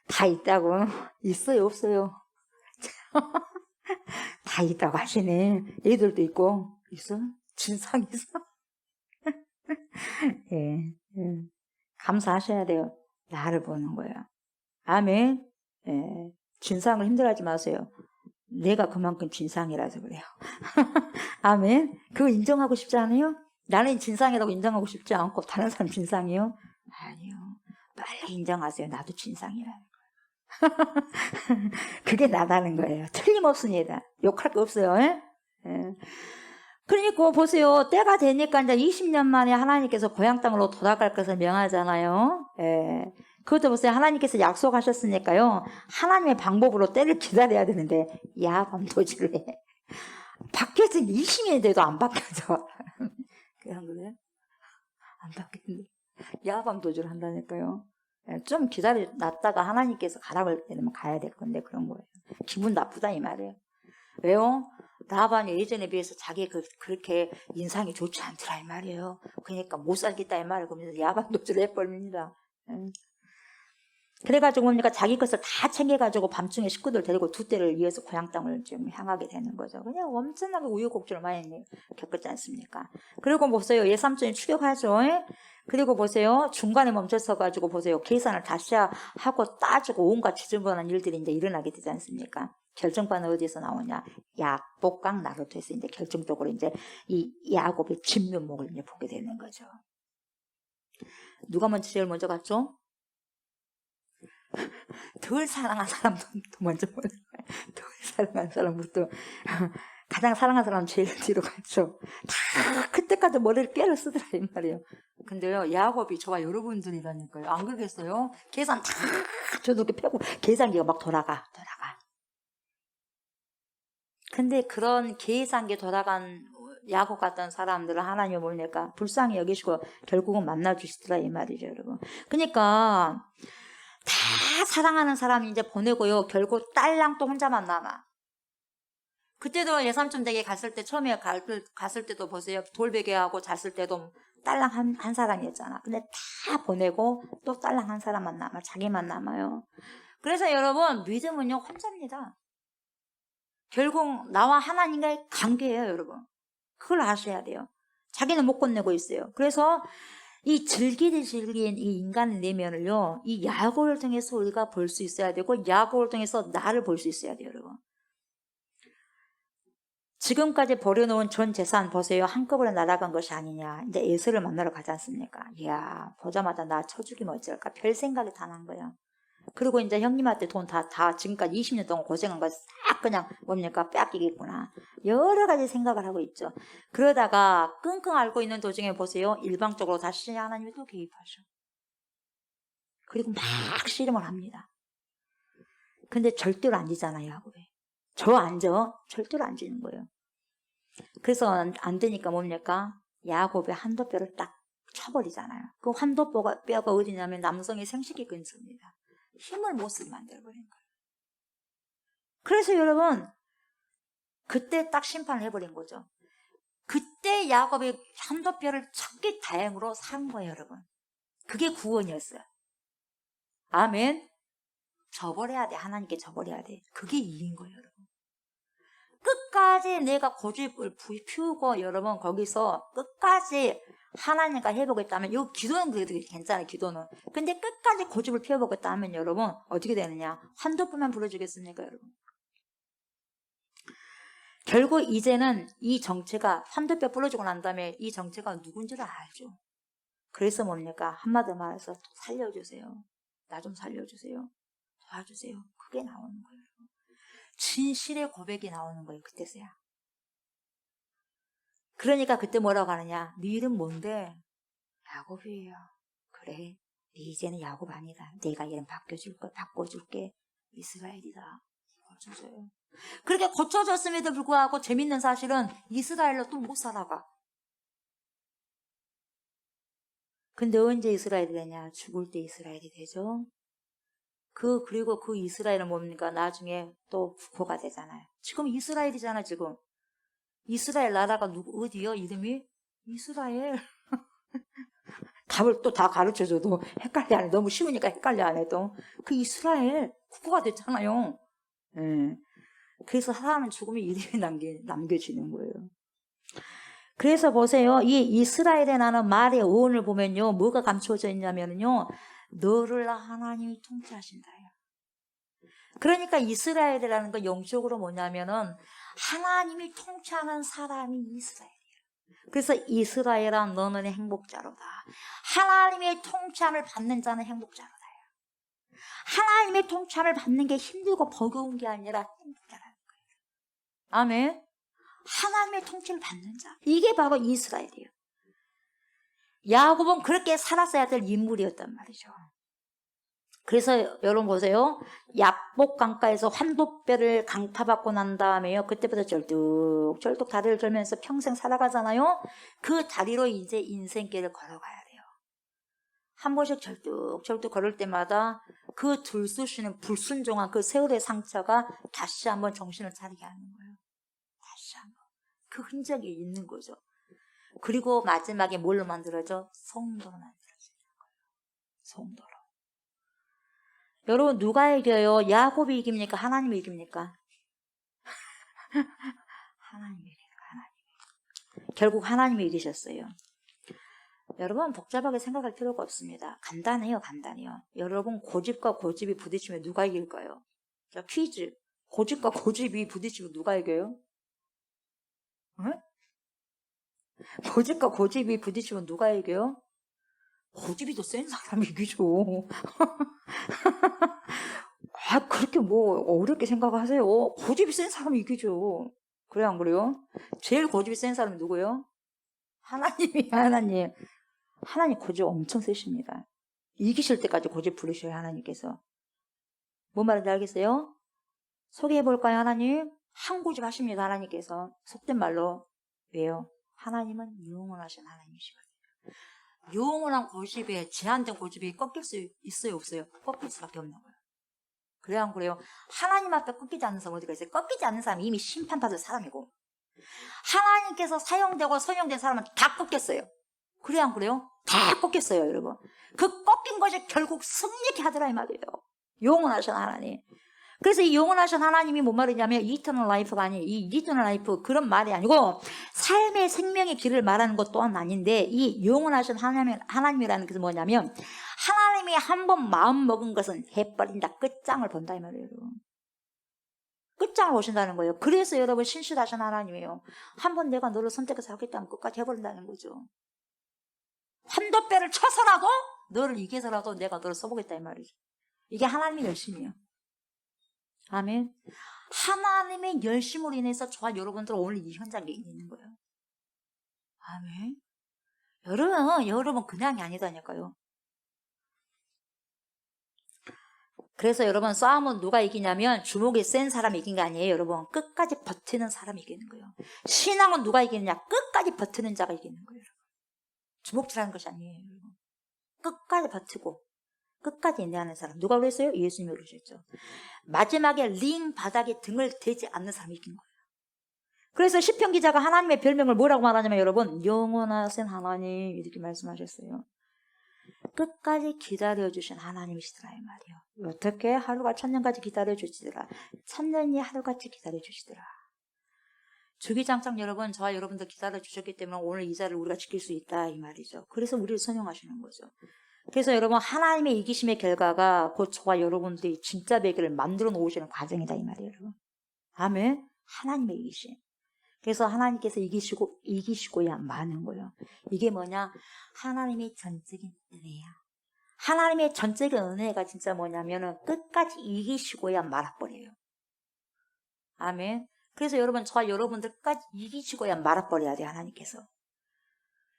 다 있다고. 있어요 없어요? 다 있다고 하시네. 애들도 있고 있어? 진상 있어? 예, 예. 감사하셔야 돼요. 나를 보는 거예요. 아멘. 예. 진상을 힘들어하지 마세요. 내가 그만큼 진상이라서 그래요. 아멘. 그거 인정하고 싶지 않아요? 나는 진상이라고 인정하고 싶지 않고 다른 사람 진상이요? 아니요. 빨리 인정하세요. 나도 진상이라는 거예요. 그게 나다는 거예요. 틀림없습니다. 욕할 거 없어요. 예? 예. 그러니까 보세요. 때가 되니까 이제 20년 만에 하나님께서 고향 땅으로 돌아갈 것을 명하잖아요. 예. 그것도 보세요. 하나님께서 약속하셨으니까요. 하나님의 방법으로 때를 기다려야 되는데 야밤 도지를 해. 바뀌어서 20년이 돼도 안 바뀌어져. 그냥 그래? 안 바뀌는데 야밤 도주를 한다니까요. 좀 기다려놨다가 하나님께서 가라고 때면 가야 될 건데 그런 거예요. 기분 나쁘다 이 말이에요. 왜요? 라반이 예전에 비해서 자기가 그렇게 인상이 좋지 않더라 이 말이에요. 그러니까 못 살겠다 이 말을 그러면서 야밤 도주를 해버립니다. 그래가지고 뭡니까? 자기 것을 다 챙겨가지고 밤중에 식구들 데리고 두 때를 이어서 고향 땅을 좀 향하게 되는 거죠. 그냥 엄청나게 우여곡절을 많이 겪었지 않습니까? 그리고 보세요. 예삼촌이 추격하죠. 그리고 보세요. 중간에 멈춰서가지고 보세요. 계산을 다시 하고 따지고 온갖 지저분한 일들이 이제 일어나게 되지 않습니까? 결정판은 어디서 나오냐? 야복강 나루토에서 이제 결정적으로 이제 이 야곱의 진면목을 이제 보게 되는 거죠. 누가 제일 먼저 갔죠? 덜 사랑한 사람도 먼저 보는 거예요. 덜 사랑한 사람부터 가장 사랑한 사람은 제일 뒤로 갔죠. 다 그때까지 머리를 깨를 쓰더라 이 말이에요. 근데요 야곱이 저와 여러분들이라니까요. 안 그러겠어요? 계산 다 저렇게 펴고 계산기가 막 돌아가. 근데 그런 계산기 돌아간 야곱 같던 사람들은 하나님이 뭡니까? 불쌍히 여기시고 결국은 만나주시더라 이 말이죠 여러분. 그러니까 다 사랑하는 사람이 이제 보내고요. 결국 딸랑 또 혼자만 남아. 그때도 예삼촌 댁에 갔을 때 처음에 갔을 때도 보세요. 돌베개하고 잤을 때도 딸랑 한 사람이었잖아. 근데 다 보내고 또 딸랑 한 사람만 남아. 자기만 남아요. 그래서 여러분 믿음은요 혼자입니다. 결국 나와 하나님과의 관계예요 여러분. 그걸 아셔야 돼요. 자기는 못 건네고 있어요. 그래서 이 질긴 이 인간의 내면을요, 이 야곱을 통해서 우리가 볼 수 있어야 되고, 야곱을 통해서 나를 볼 수 있어야 돼요, 여러분. 지금까지 버려놓은 전 재산 보세요. 한꺼번에 날아간 것이 아니냐. 이제 에서를 만나러 가지 않습니까? 이야, 보자마자 나 쳐죽이면 어쩔까? 별 생각이 다 난 거야. 그리고 이제 형님한테 돈 다 지금까지 20년 동안 고생한 거 싹 그냥 뭡니까? 빼앗기겠구나. 여러 가지 생각을 하고 있죠. 그러다가 끙끙 앓고 있는 도중에 보세요. 일방적으로 다시 하나님이 또 개입하셔. 그리고 막 씨름을 합니다. 근데 절대로 안 지잖아요, 야곱이. 저 앉아. 절대로 안 지는 거예요. 그래서 안 되니까 뭡니까? 야곱의 한도뼈를 딱 쳐버리잖아요. 그 한도뼈가 어디냐면 남성의 생식기 근처입니다. 힘을 못 쓰게 만들어버린 거예요. 그래서 여러분 그때 딱 심판을 해버린 거죠. 그때 야곱의 한도뼈를 쳤기 다행으로 산 거예요, 여러분. 그게 구원이었어요. 아멘. 저버려야 돼. 하나님께 저버려야 돼. 그게 일인 거예요, 여러분. 끝까지 내가 고집을 피우고 여러분 거기서 끝까지 하나님과 해보겠다면 이 기도는 그래도 괜찮아요. 기도는. 근데 끝까지 고집을 피워보겠다면 여러분 어떻게 되느냐. 한도뿐만 부러지겠습니까 여러분. 결국 이제는 이 정체가 환도뼈 부러지고 난 다음에 이 정체가 누군지를 알죠. 그래서 뭡니까? 한마디 말해서 살려주세요. 나 좀 살려주세요. 도와주세요. 그게 나오는 거예요. 진실의 고백이 나오는 거예요. 그때서야. 그러니까 그때 뭐라고 하느냐? 네 이름 뭔데? 야곱이에요. 그래. 네 이제는 야곱 아니다. 내가 이름 바꿔줄게. 이스라엘이다. 고쳐줘요. 그렇게 고쳐졌음에도 불구하고 재밌는 사실은 이스라엘로 또 못 살아가. 근데 언제 이스라엘이 되냐? 죽을 때 이스라엘이 되죠. 그리고 그 이스라엘은 뭡니까? 나중에 또 국호가 되잖아요. 지금 이스라엘이잖아, 지금. 이스라엘 나라가 어디요? 이름이? 이스라엘. 답을 또 다 가르쳐줘도 헷갈려 안 해. 너무 쉬우니까 헷갈려 안 해도. 그 이스라엘 국호가 됐잖아요. 네. 그래서 사람은 죽으면 이름이 남겨지는 거예요. 그래서 보세요. 이 이스라엘이라는 말의 어원을 보면요. 뭐가 감추어져 있냐면요. 너를 하나님이 통치하신다요. 그러니까 이스라엘이라는 건 영적으로 뭐냐면은 하나님이 통치하는 사람이 이스라엘이에요. 그래서 이스라엘아 너는 행복자로다. 하나님의 통치함을 받는 자는 행복자로다. 하나님의 통치함을 받는 게 힘들고 버거운 게 아니라 행복자라는 거예요. 아멘. 하나님의 통치를 받는 자. 이게 바로 이스라엘이에요. 야곱은 그렇게 살았어야 될 인물이었단 말이죠. 그래서 여러분 보세요. 야복 강가에서 환도뼈를 강타받고 난 다음에요. 그때부터 쩔뚝쩔뚝 다리를 걸면서 평생 살아가잖아요. 그 다리로 이제 인생길을 걸어가야 돼요. 한 번씩 절뚝절뚝 걸을 때마다 그 들쑤시는 불순종한 그 세월의 상처가 다시 한번 정신을 차리게 하는 거예요. 다시 한번. 그 흔적이 있는 거죠. 그리고 마지막에 뭘로 만들어져? 성도로 만들어지는 거예요. 성도로. 여러분 누가 이겨요? 야곱이 이깁니까? 하나님이 이깁니까? 하나님이 이깁니까? 하나님이. 결국 하나님이 이기셨어요. 여러분 복잡하게 생각할 필요가 없습니다. 간단해요. 간단해요. 여러분 고집과 고집이 부딪히면 누가 이길까요? 자, 퀴즈. 고집과 고집이 부딪히면 누가 이겨요? 응? 고집과 고집이 부딪히면 누가 이겨요? 고집이 더 센 사람이 이기죠. 아, 그렇게 뭐 어렵게 생각하세요. 고집이 센 사람이 이기죠. 그래 안 그래요? 제일 고집이 센 사람이 누구예요? 하나님이 하나님. 하나님 고집 엄청 세십니다. 이기실 때까지 고집 부르셔요. 하나님께서. 뭔 말인지 알겠어요? 소개해볼까요? 하나님? 한 고집 하십니다. 하나님께서. 속된 말로. 왜요? 하나님은 영원하신 하나님이시거든요. 영원한 고집에 제한된 고집이 꺾일 수 있어요? 없어요? 꺾일 수밖에 없는 거예요. 그래 안 그래요? 하나님 앞에 꺾이지 않는 사람 어디가 있어요? 꺾이지 않는 사람이 이미 심판받을 사람이고 하나님께서 사용되고 선용된 사람은 다 꺾였어요. 그래 안 그래요? 다 꺾였어요. 여러분. 그 꺾인 것이 결국 승리케 하더라 이 말이에요. 영원하신 하나님. 그래서 이 영원하신 하나님이 뭔 말이냐면 이터널 라이프가 아니에요. 이 이터널 라이프 그런 말이 아니고 삶의 생명의 길을 말하는 것 또한 아닌데 이 영원하신 하나님이라는 것은 뭐냐면 하나님이 한 번 마음 먹은 것은 해버린다. 끝장을 본다 이 말이에요. 여러분. 끝장을 보신다는 거예요. 그래서 여러분 신실하신 하나님이에요. 한 번 내가 너를 선택해서 하겠다면 끝까지 해버린다는 거죠. 환도뼈를 쳐서라도 너를 이겨서라도 내가 너를 써보겠다 이 말이죠. 이게 하나님의 열심이에요. 아멘. 하나님의 열심으로 인해서 저와 여러분들 오늘 이 현장에 있는 거예요. 아멘. 여러분 그냥이 아니다니까요. 그래서 여러분 싸움은 누가 이기냐면 주먹이 센 사람이 이긴 게 아니에요. 여러분 끝까지 버티는 사람이 이기는 거예요. 신앙은 누가 이기느냐? 끝까지 버티는 자가 이기는 거예요. 여러분. 주먹질하는 것이 아니에요. 여러분. 끝까지 버티고 끝까지 인내하는 사람. 누가 그랬어요? 예수님이 그러셨죠. 마지막에 링 바닥에 등을 대지 않는 사람이 이긴 거예요. 그래서 시편 기자가 하나님의 별명을 뭐라고 말하냐면 여러분 영원하신 하나님 이렇게 말씀하셨어요. 끝까지 기다려주신 하나님이시더라 이 말이에요. 어떻게 하루가 천년까지 기다려주시더라. 천년이 하루같이 기다려주시더라. 주기장창 여러분 저와 여러분들 기다려주셨기 때문에 오늘 이 자리를 우리가 지킬 수 있다 이 말이죠. 그래서 우리를 선용하시는 거죠. 그래서 여러분 하나님의 이기심의 결과가 곧 저와 여러분들이 진짜 베개를 만들어 놓으시는 과정이다 이 말이에요. 여러분. 아멘. 하나님의 이기심. 그래서 하나님께서 이기시고야 마는 거예요. 이게 뭐냐? 하나님의 전적인 은혜야. 하나님의 전적인 은혜가 진짜 뭐냐면은 끝까지 이기시고야 말아버려요. 아멘. 그래서 여러분, 저와 여러분들 끝까지 이기시고야 말아버려야 돼요, 하나님께서.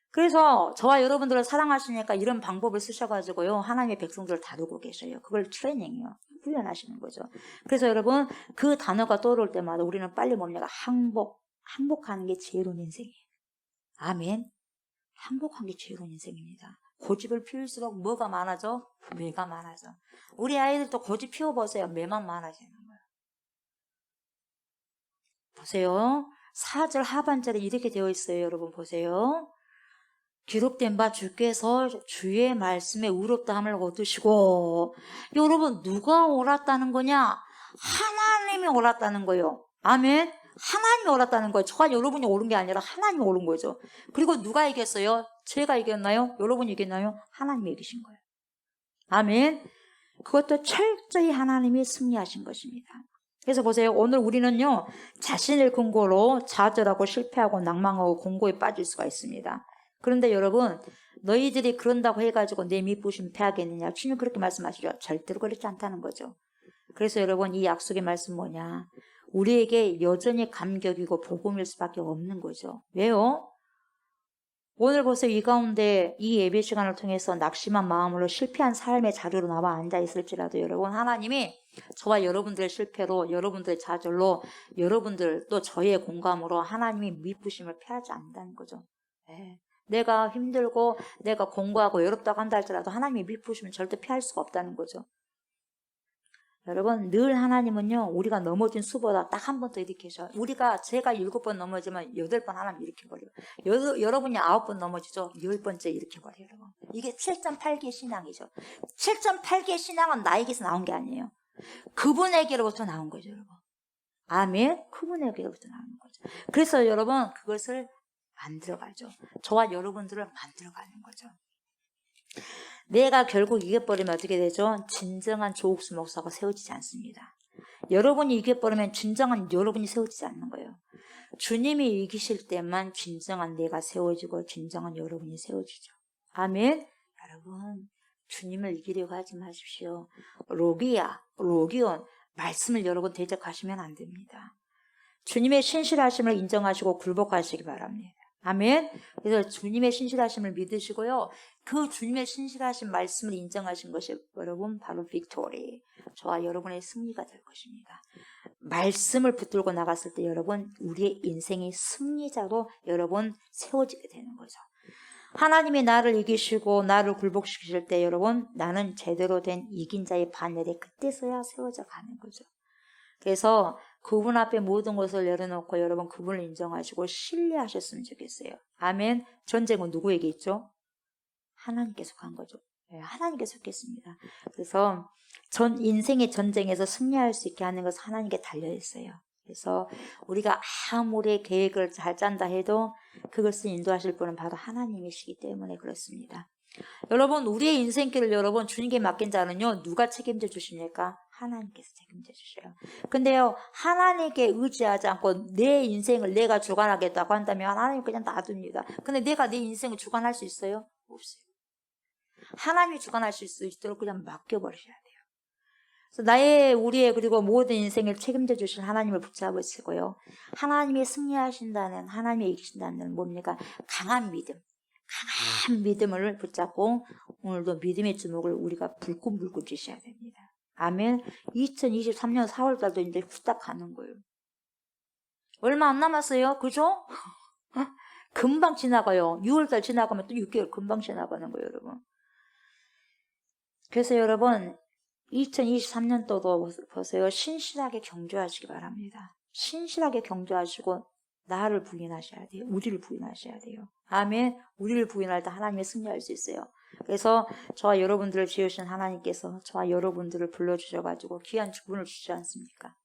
그래서 저와 여러분들을 사랑하시니까 이런 방법을 쓰셔가지고요, 하나님의 백성들을 다루고 계셔요. 그걸 트레이닝이요. 훈련하시는 거죠. 그래서 여러분, 그 단어가 떠오를 때마다 우리는 빨리 뭡니까? 항복하는 게 지혜로운 인생이에요. 아멘. 항복한 게 지혜로운 인생입니다. 고집을 피울수록 뭐가 많아져? 매가 많아져. 우리 아이들도 고집 피워보세요. 매만 많아지는 거예요. 보세요. 4절 하반절에 이렇게 되어 있어요. 여러분 보세요. 기록된 바 주께서 주의 말씀에 의롭다함을 얻으시고, 여러분 누가 옳았다는 거냐? 하나님이 옳았다는 거예요. 아멘. 하나님이 옳았다는 거예요. 저와 여러분이 옳은 게 아니라 하나님이 옳은 거죠. 그리고 누가 이겼어요? 제가 이겼나요? 여러분이 이겼나요? 하나님이 이기신 거예요. 아멘. 그것도 철저히 하나님이 승리하신 것입니다. 그래서 보세요. 오늘 우리는요, 자신을 근거로 좌절하고 실패하고 낭망하고 공고에 빠질 수가 있습니다. 그런데 여러분, 너희들이 그런다고 해가지고 내 밑부심 패하겠느냐? 주님 그렇게 말씀하시죠. 절대로 그렇지 않다는 거죠. 그래서 여러분, 이 약속의 말씀 뭐냐? 우리에게 여전히 감격이고 복음일 수밖에 없는 거죠. 왜요? 오늘 보세요. 이 가운데 이 예배 시간을 통해서 낙심한 마음으로 실패한 삶의 자료로 나와 앉아 있을지라도 여러분, 하나님이 저와 여러분들의 실패로, 여러분들의 좌절로, 여러분들 또 저의 공감으로 하나님이 미쁘심을 피하지 않는다는 거죠. 네. 내가 힘들고 내가 공부하고 외롭다고 한다 할지라도 하나님이 미쁘심은 절대 피할 수가 없다는 거죠. 여러분, 늘 하나님은요, 우리가 넘어진 수보다 딱 한 번 더 일으키셔. 제가 7번 넘어지면 8번 하나님 일으켜버려요. 여러분이 9번 넘어지죠? 10번째 일으켜버려요, 여러분. 이게 7.8개 신앙이죠. 7.8개 신앙은 나에게서 나온 게 아니에요. 그분에게로부터 나온 거죠, 여러분. 아멘? 그분에게로부터 나오는 거죠. 그래서 여러분, 그것을 만들어가죠. 저와 여러분들을 만들어가는 거죠. 내가 결국 이겨버리면 어떻게 되죠? 진정한 조옥수 목사가 세워지지 않습니다. 여러분이 이겨버리면 진정한 여러분이 세워지지 않는 거예요. 주님이 이기실 때만 진정한 내가 세워지고 진정한 여러분이 세워지죠. 아멘. 여러분, 주님을 이기려고 하지 마십시오. 로기온 말씀을 여러분 대적하시면 안 됩니다. 주님의 신실하심을 인정하시고 굴복하시기 바랍니다. 아멘. 그래서 주님의 신실하심을 믿으시고요. 그 주님의 신실하신 말씀을 인정하신 것이 여러분 바로 빅토리. 저와 여러분의 승리가 될 것입니다. 말씀을 붙들고 나갔을 때 여러분 우리의 인생의 승리자로 여러분 세워지게 되는 거죠. 하나님이 나를 이기시고 나를 굴복시키실 때 여러분 나는 제대로 된 이긴 자의 반열에 그때서야 세워져 가는 거죠. 그래서 그분 앞에 모든 것을 내려놓고 여러분 그분을 인정하시고 신뢰하셨으면 좋겠어요. 아멘. 전쟁은 누구에게 있죠? 하나님께 속한 거죠. 네, 하나님께 속했습니다. 그래서 인생의 전쟁에서 승리할 수 있게 하는 것은 하나님께 달려있어요. 그래서 우리가 아무리 계획을 잘 짠다 해도 그것을 인도하실 분은 바로 하나님이시기 때문에 그렇습니다. 여러분 우리의 인생길을 여러분 주님께 맡긴 자는요 누가 책임져 주십니까? 하나님께서 책임져 주셔요. 근데요 하나님께 의지하지 않고 내 인생을 내가 주관하겠다고 한다면 하나님 그냥 놔둡니다. 근데 내가 내 인생을 주관할 수 있어요? 없어요. 하나님이 주관하실 수 있도록 그냥 맡겨버리셔야 돼요. 그래서 우리의 그리고 모든 인생을 책임져 주실 하나님을 붙잡으시고요. 하나님이 승리하신다는 하나님이 이기신다는 뭡니까? 강한 믿음을 붙잡고 오늘도 믿음의 주먹을 우리가 불끈불끈 쥐셔야 됩니다. 아멘. 2023년 4월달도 이제 후딱 가는 거예요. 얼마 안 남았어요. 그죠? 금방 지나가요. 6월달 지나가면 또 6개월 금방 지나가는 거예요, 여러분. 그래서 여러분 2023년도도 보세요. 신실하게 경주하시기 바랍니다. 신실하게 경주하시고 나를 부인하셔야 돼요. 우리를 부인하셔야 돼요. 아멘. 우리를 부인할 때 하나님이 승리할 수 있어요. 그래서 저와 여러분들을 지으신 하나님께서 저와 여러분들을 불러주셔가지고 귀한 직분을 주시지 않습니까?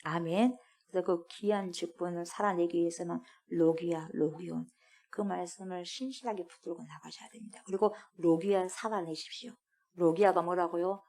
아멘. 그래서 그 귀한 직분을 살아내기 위해서는 로기온 그 말씀을 신실하게 붙들고 나가셔야 됩니다. 그리고 로기아 살아내십시오. 로기아가 뭐라고요?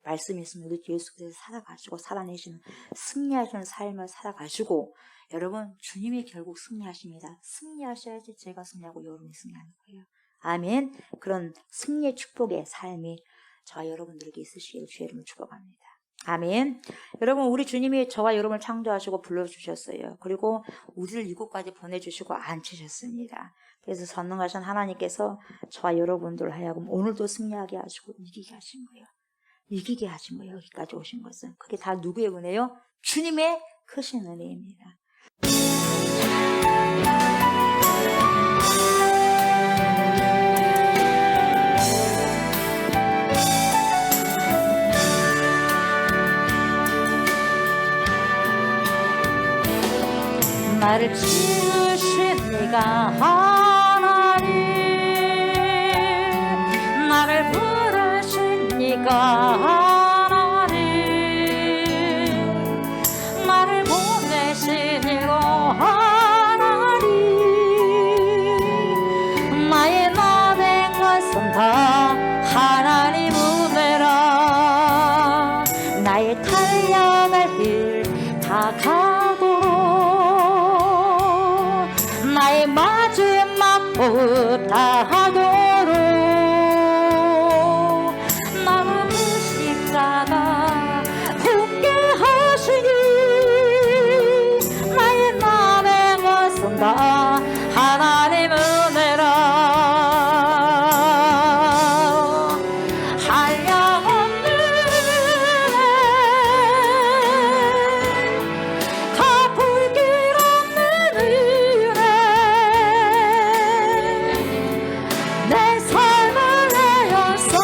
말씀이 있으면 우리 예수께서 살아가시고 살아내시는 승리하시는 삶을 살아가시고 여러분 주님이 결국 승리하십니다. 승리하셔야지 제가 승리하고 여러분이 승리하는 거예요. 아멘. 그런 승리의 축복의 삶이 저와 여러분들에게 있으시기를 주의 이름으로 축복합니다. 아멘. 여러분 우리 주님이 저와 여러분을 창조하시고 불러주셨어요. 그리고 우리를 이곳까지 보내주시고 앉히셨습니다. 그래서 전능하신 하나님께서 저와 여러분들 하여금 오늘도 승리하게 하시고 이기게 하신 거예요. 이기게 하신 거예요. 여기까지 오신 것은. 그게 다 누구의 은혜요? 주님의 크신 은혜입니다. 나를 지으신 네가 하나님, 나를 부르신 네가 하나님, 나를 보내신 네가 하나님, 나의 나 된 것은 다 하나님 은혜라. 나의 달려갈 길 다 가도록 나의 마지막 호흡 다 하도록 나로 그 십자가 굳게 하시니 나의 남의 것은 다 하나님 은혜라. 한량없는 은혜 갚을 길 없는 은혜 내 삶을 내어서는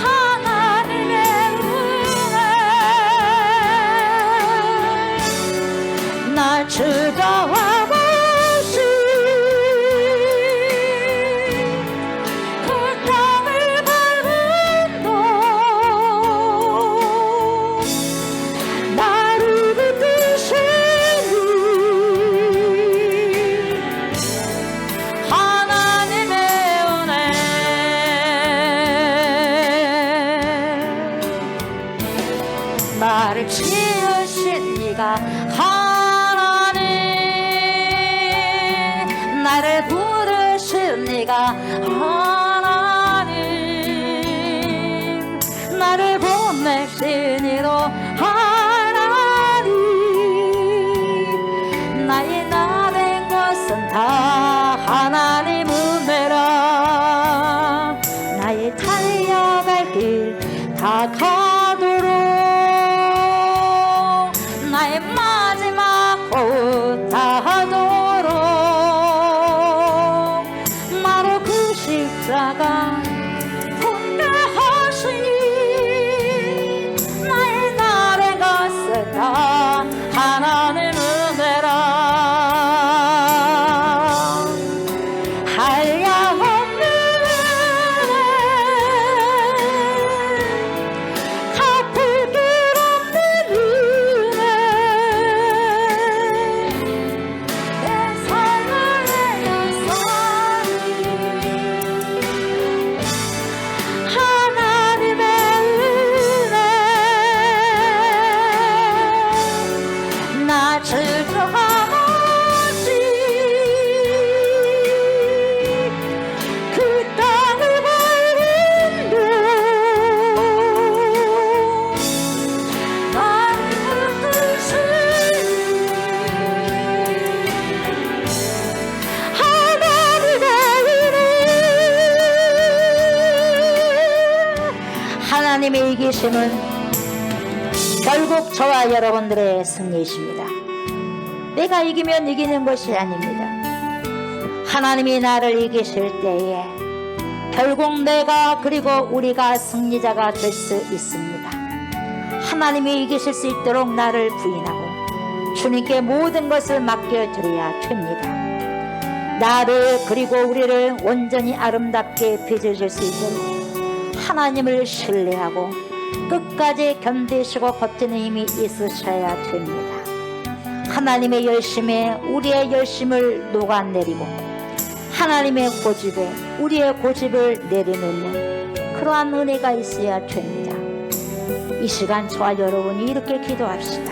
하나님의 은혜 날 즐거워하시 그 땅을 밟은 곳 나를 붙드시니 하나님의 은혜 나를 지으신 네가 하나님 나를 부르신 네가 하나님 나를 보내신 이로 하나님 나의 나 된 것은 다 하나님 은혜라. 나의 달려갈 길 다 가도록 나의 마지막 호흡 다 하도록 나로 그 십자가 굳게 하시니 나의 날의 것을 다 하나님 은혜라. 한량없는 은혜 갚을 길 없는 은혜 내 삶을 내어서니 하나님의 은혜 나 즐거워하시 그 땅을 밟은 곳 나를 붙드시니 하나님의 은혜 하나님의 이기심은 결국 저와 여러분들의 승리이십니다. 내가 이기면 이기는 것이 아닙니다. 하나님이 나를 이기실 때에 결국 내가 그리고 우리가 승리자가 될 수 있습니다. 하나님이 이기실 수 있도록 나를 부인하고 주님께 모든 것을 맡겨드려야 됩니다. 나를 그리고 우리를 온전히 아름답게 빚어줄 수 있도록 하나님을 신뢰하고 끝까지 견디시고 버티는 힘이 있으셔야 됩니다. 하나님의 열심에 우리의 열심을 녹아내리고 하나님의 고집에 우리의 고집을 내려놓는 그러한 은혜가 있어야 됩니다. 이 시간 저와 여러분이 이렇게 기도합시다.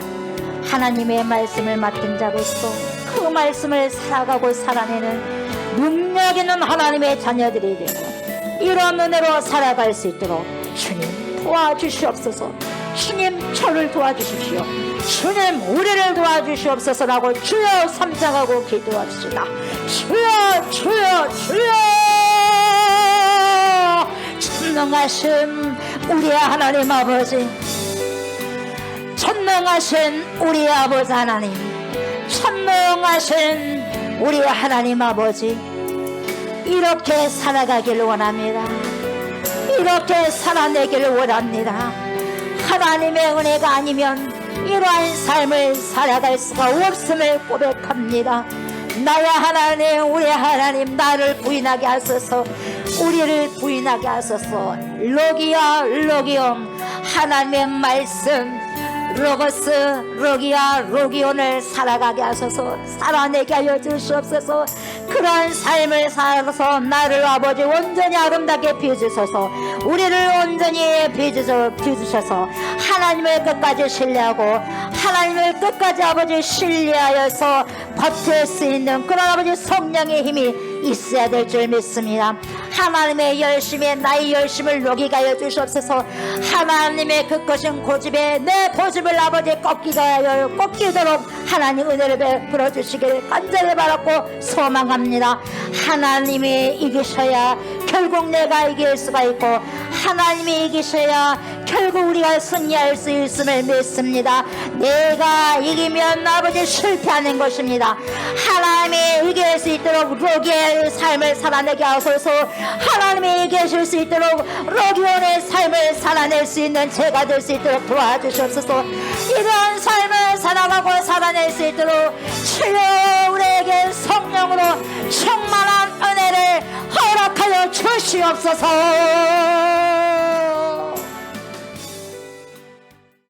하나님의 말씀을 맡은 자로서 그 말씀을 살아가고 살아내는 능력 있는 하나님의 자녀들이 되고 이런 은혜로 살아갈 수 있도록 주님 도와주시옵소서. 주님 저를 도와주십시오. 주님 우리를 도와주시옵소서라고 주여 삼장하고 기도합시다. 주여 주여 주여. 전능하신 우리의 하나님 아버지, 전능하신 우리의 아버지 하나님, 전능하신 우리의 하나님 아버지, 이렇게 살아가기를 원합니다. 이렇게 살아내기를 원합니다. 하나님의 은혜가 아니면 이러한 삶을 살아갈 수가 없음을 고백합니다. 나의 하나님, 우리 하나님, 나를 부인하게 하소서. 우리를 부인하게 하소서. 로기야 로기온, 하나님의 말씀 로고스 로기야 로기온을 살아가게 하소서. 살아내게 하여 주시옵소서. 그런 삶을 살아서 나를 아버지 온전히 아름답게 비워주셔서 우리를 온전히 비워주셔서 하나님을 끝까지 신뢰하고 하나님을 끝까지 아버지 신뢰하여서 버틸 수 있는 그런 아버지 성령의 힘이 있어야 될 줄 믿습니다. 하나님의 열심에 나의 열심을 녹이게 하여 주시옵소서. 하나님의 그 것은 고집에 내 고집을 아버지 꺾이도록 하나님 은혜를 베풀어 주시길 간절히 바랐고 소망합니다. 하나님이 이기셔야 결국 내가 이길 수가 있고 하나님이 이기셔야 결국 우리가 승리할 수 있음을 믿습니다. 내가 이기면 아버지 실패하는 것입니다. 하나님이 이길 수 있도록 로기의 삶을 살아내게 하소서. 하나님이 이기실 수 있도록 로기온의 삶을 살아낼 수 있는 제가 될 수 있도록 도와주시옵소서. 이러한 삶을 살아가고 살아낼 수 있도록 주여 우리에게 성령으로 충만한 은혜를 허락하여 주시옵소서.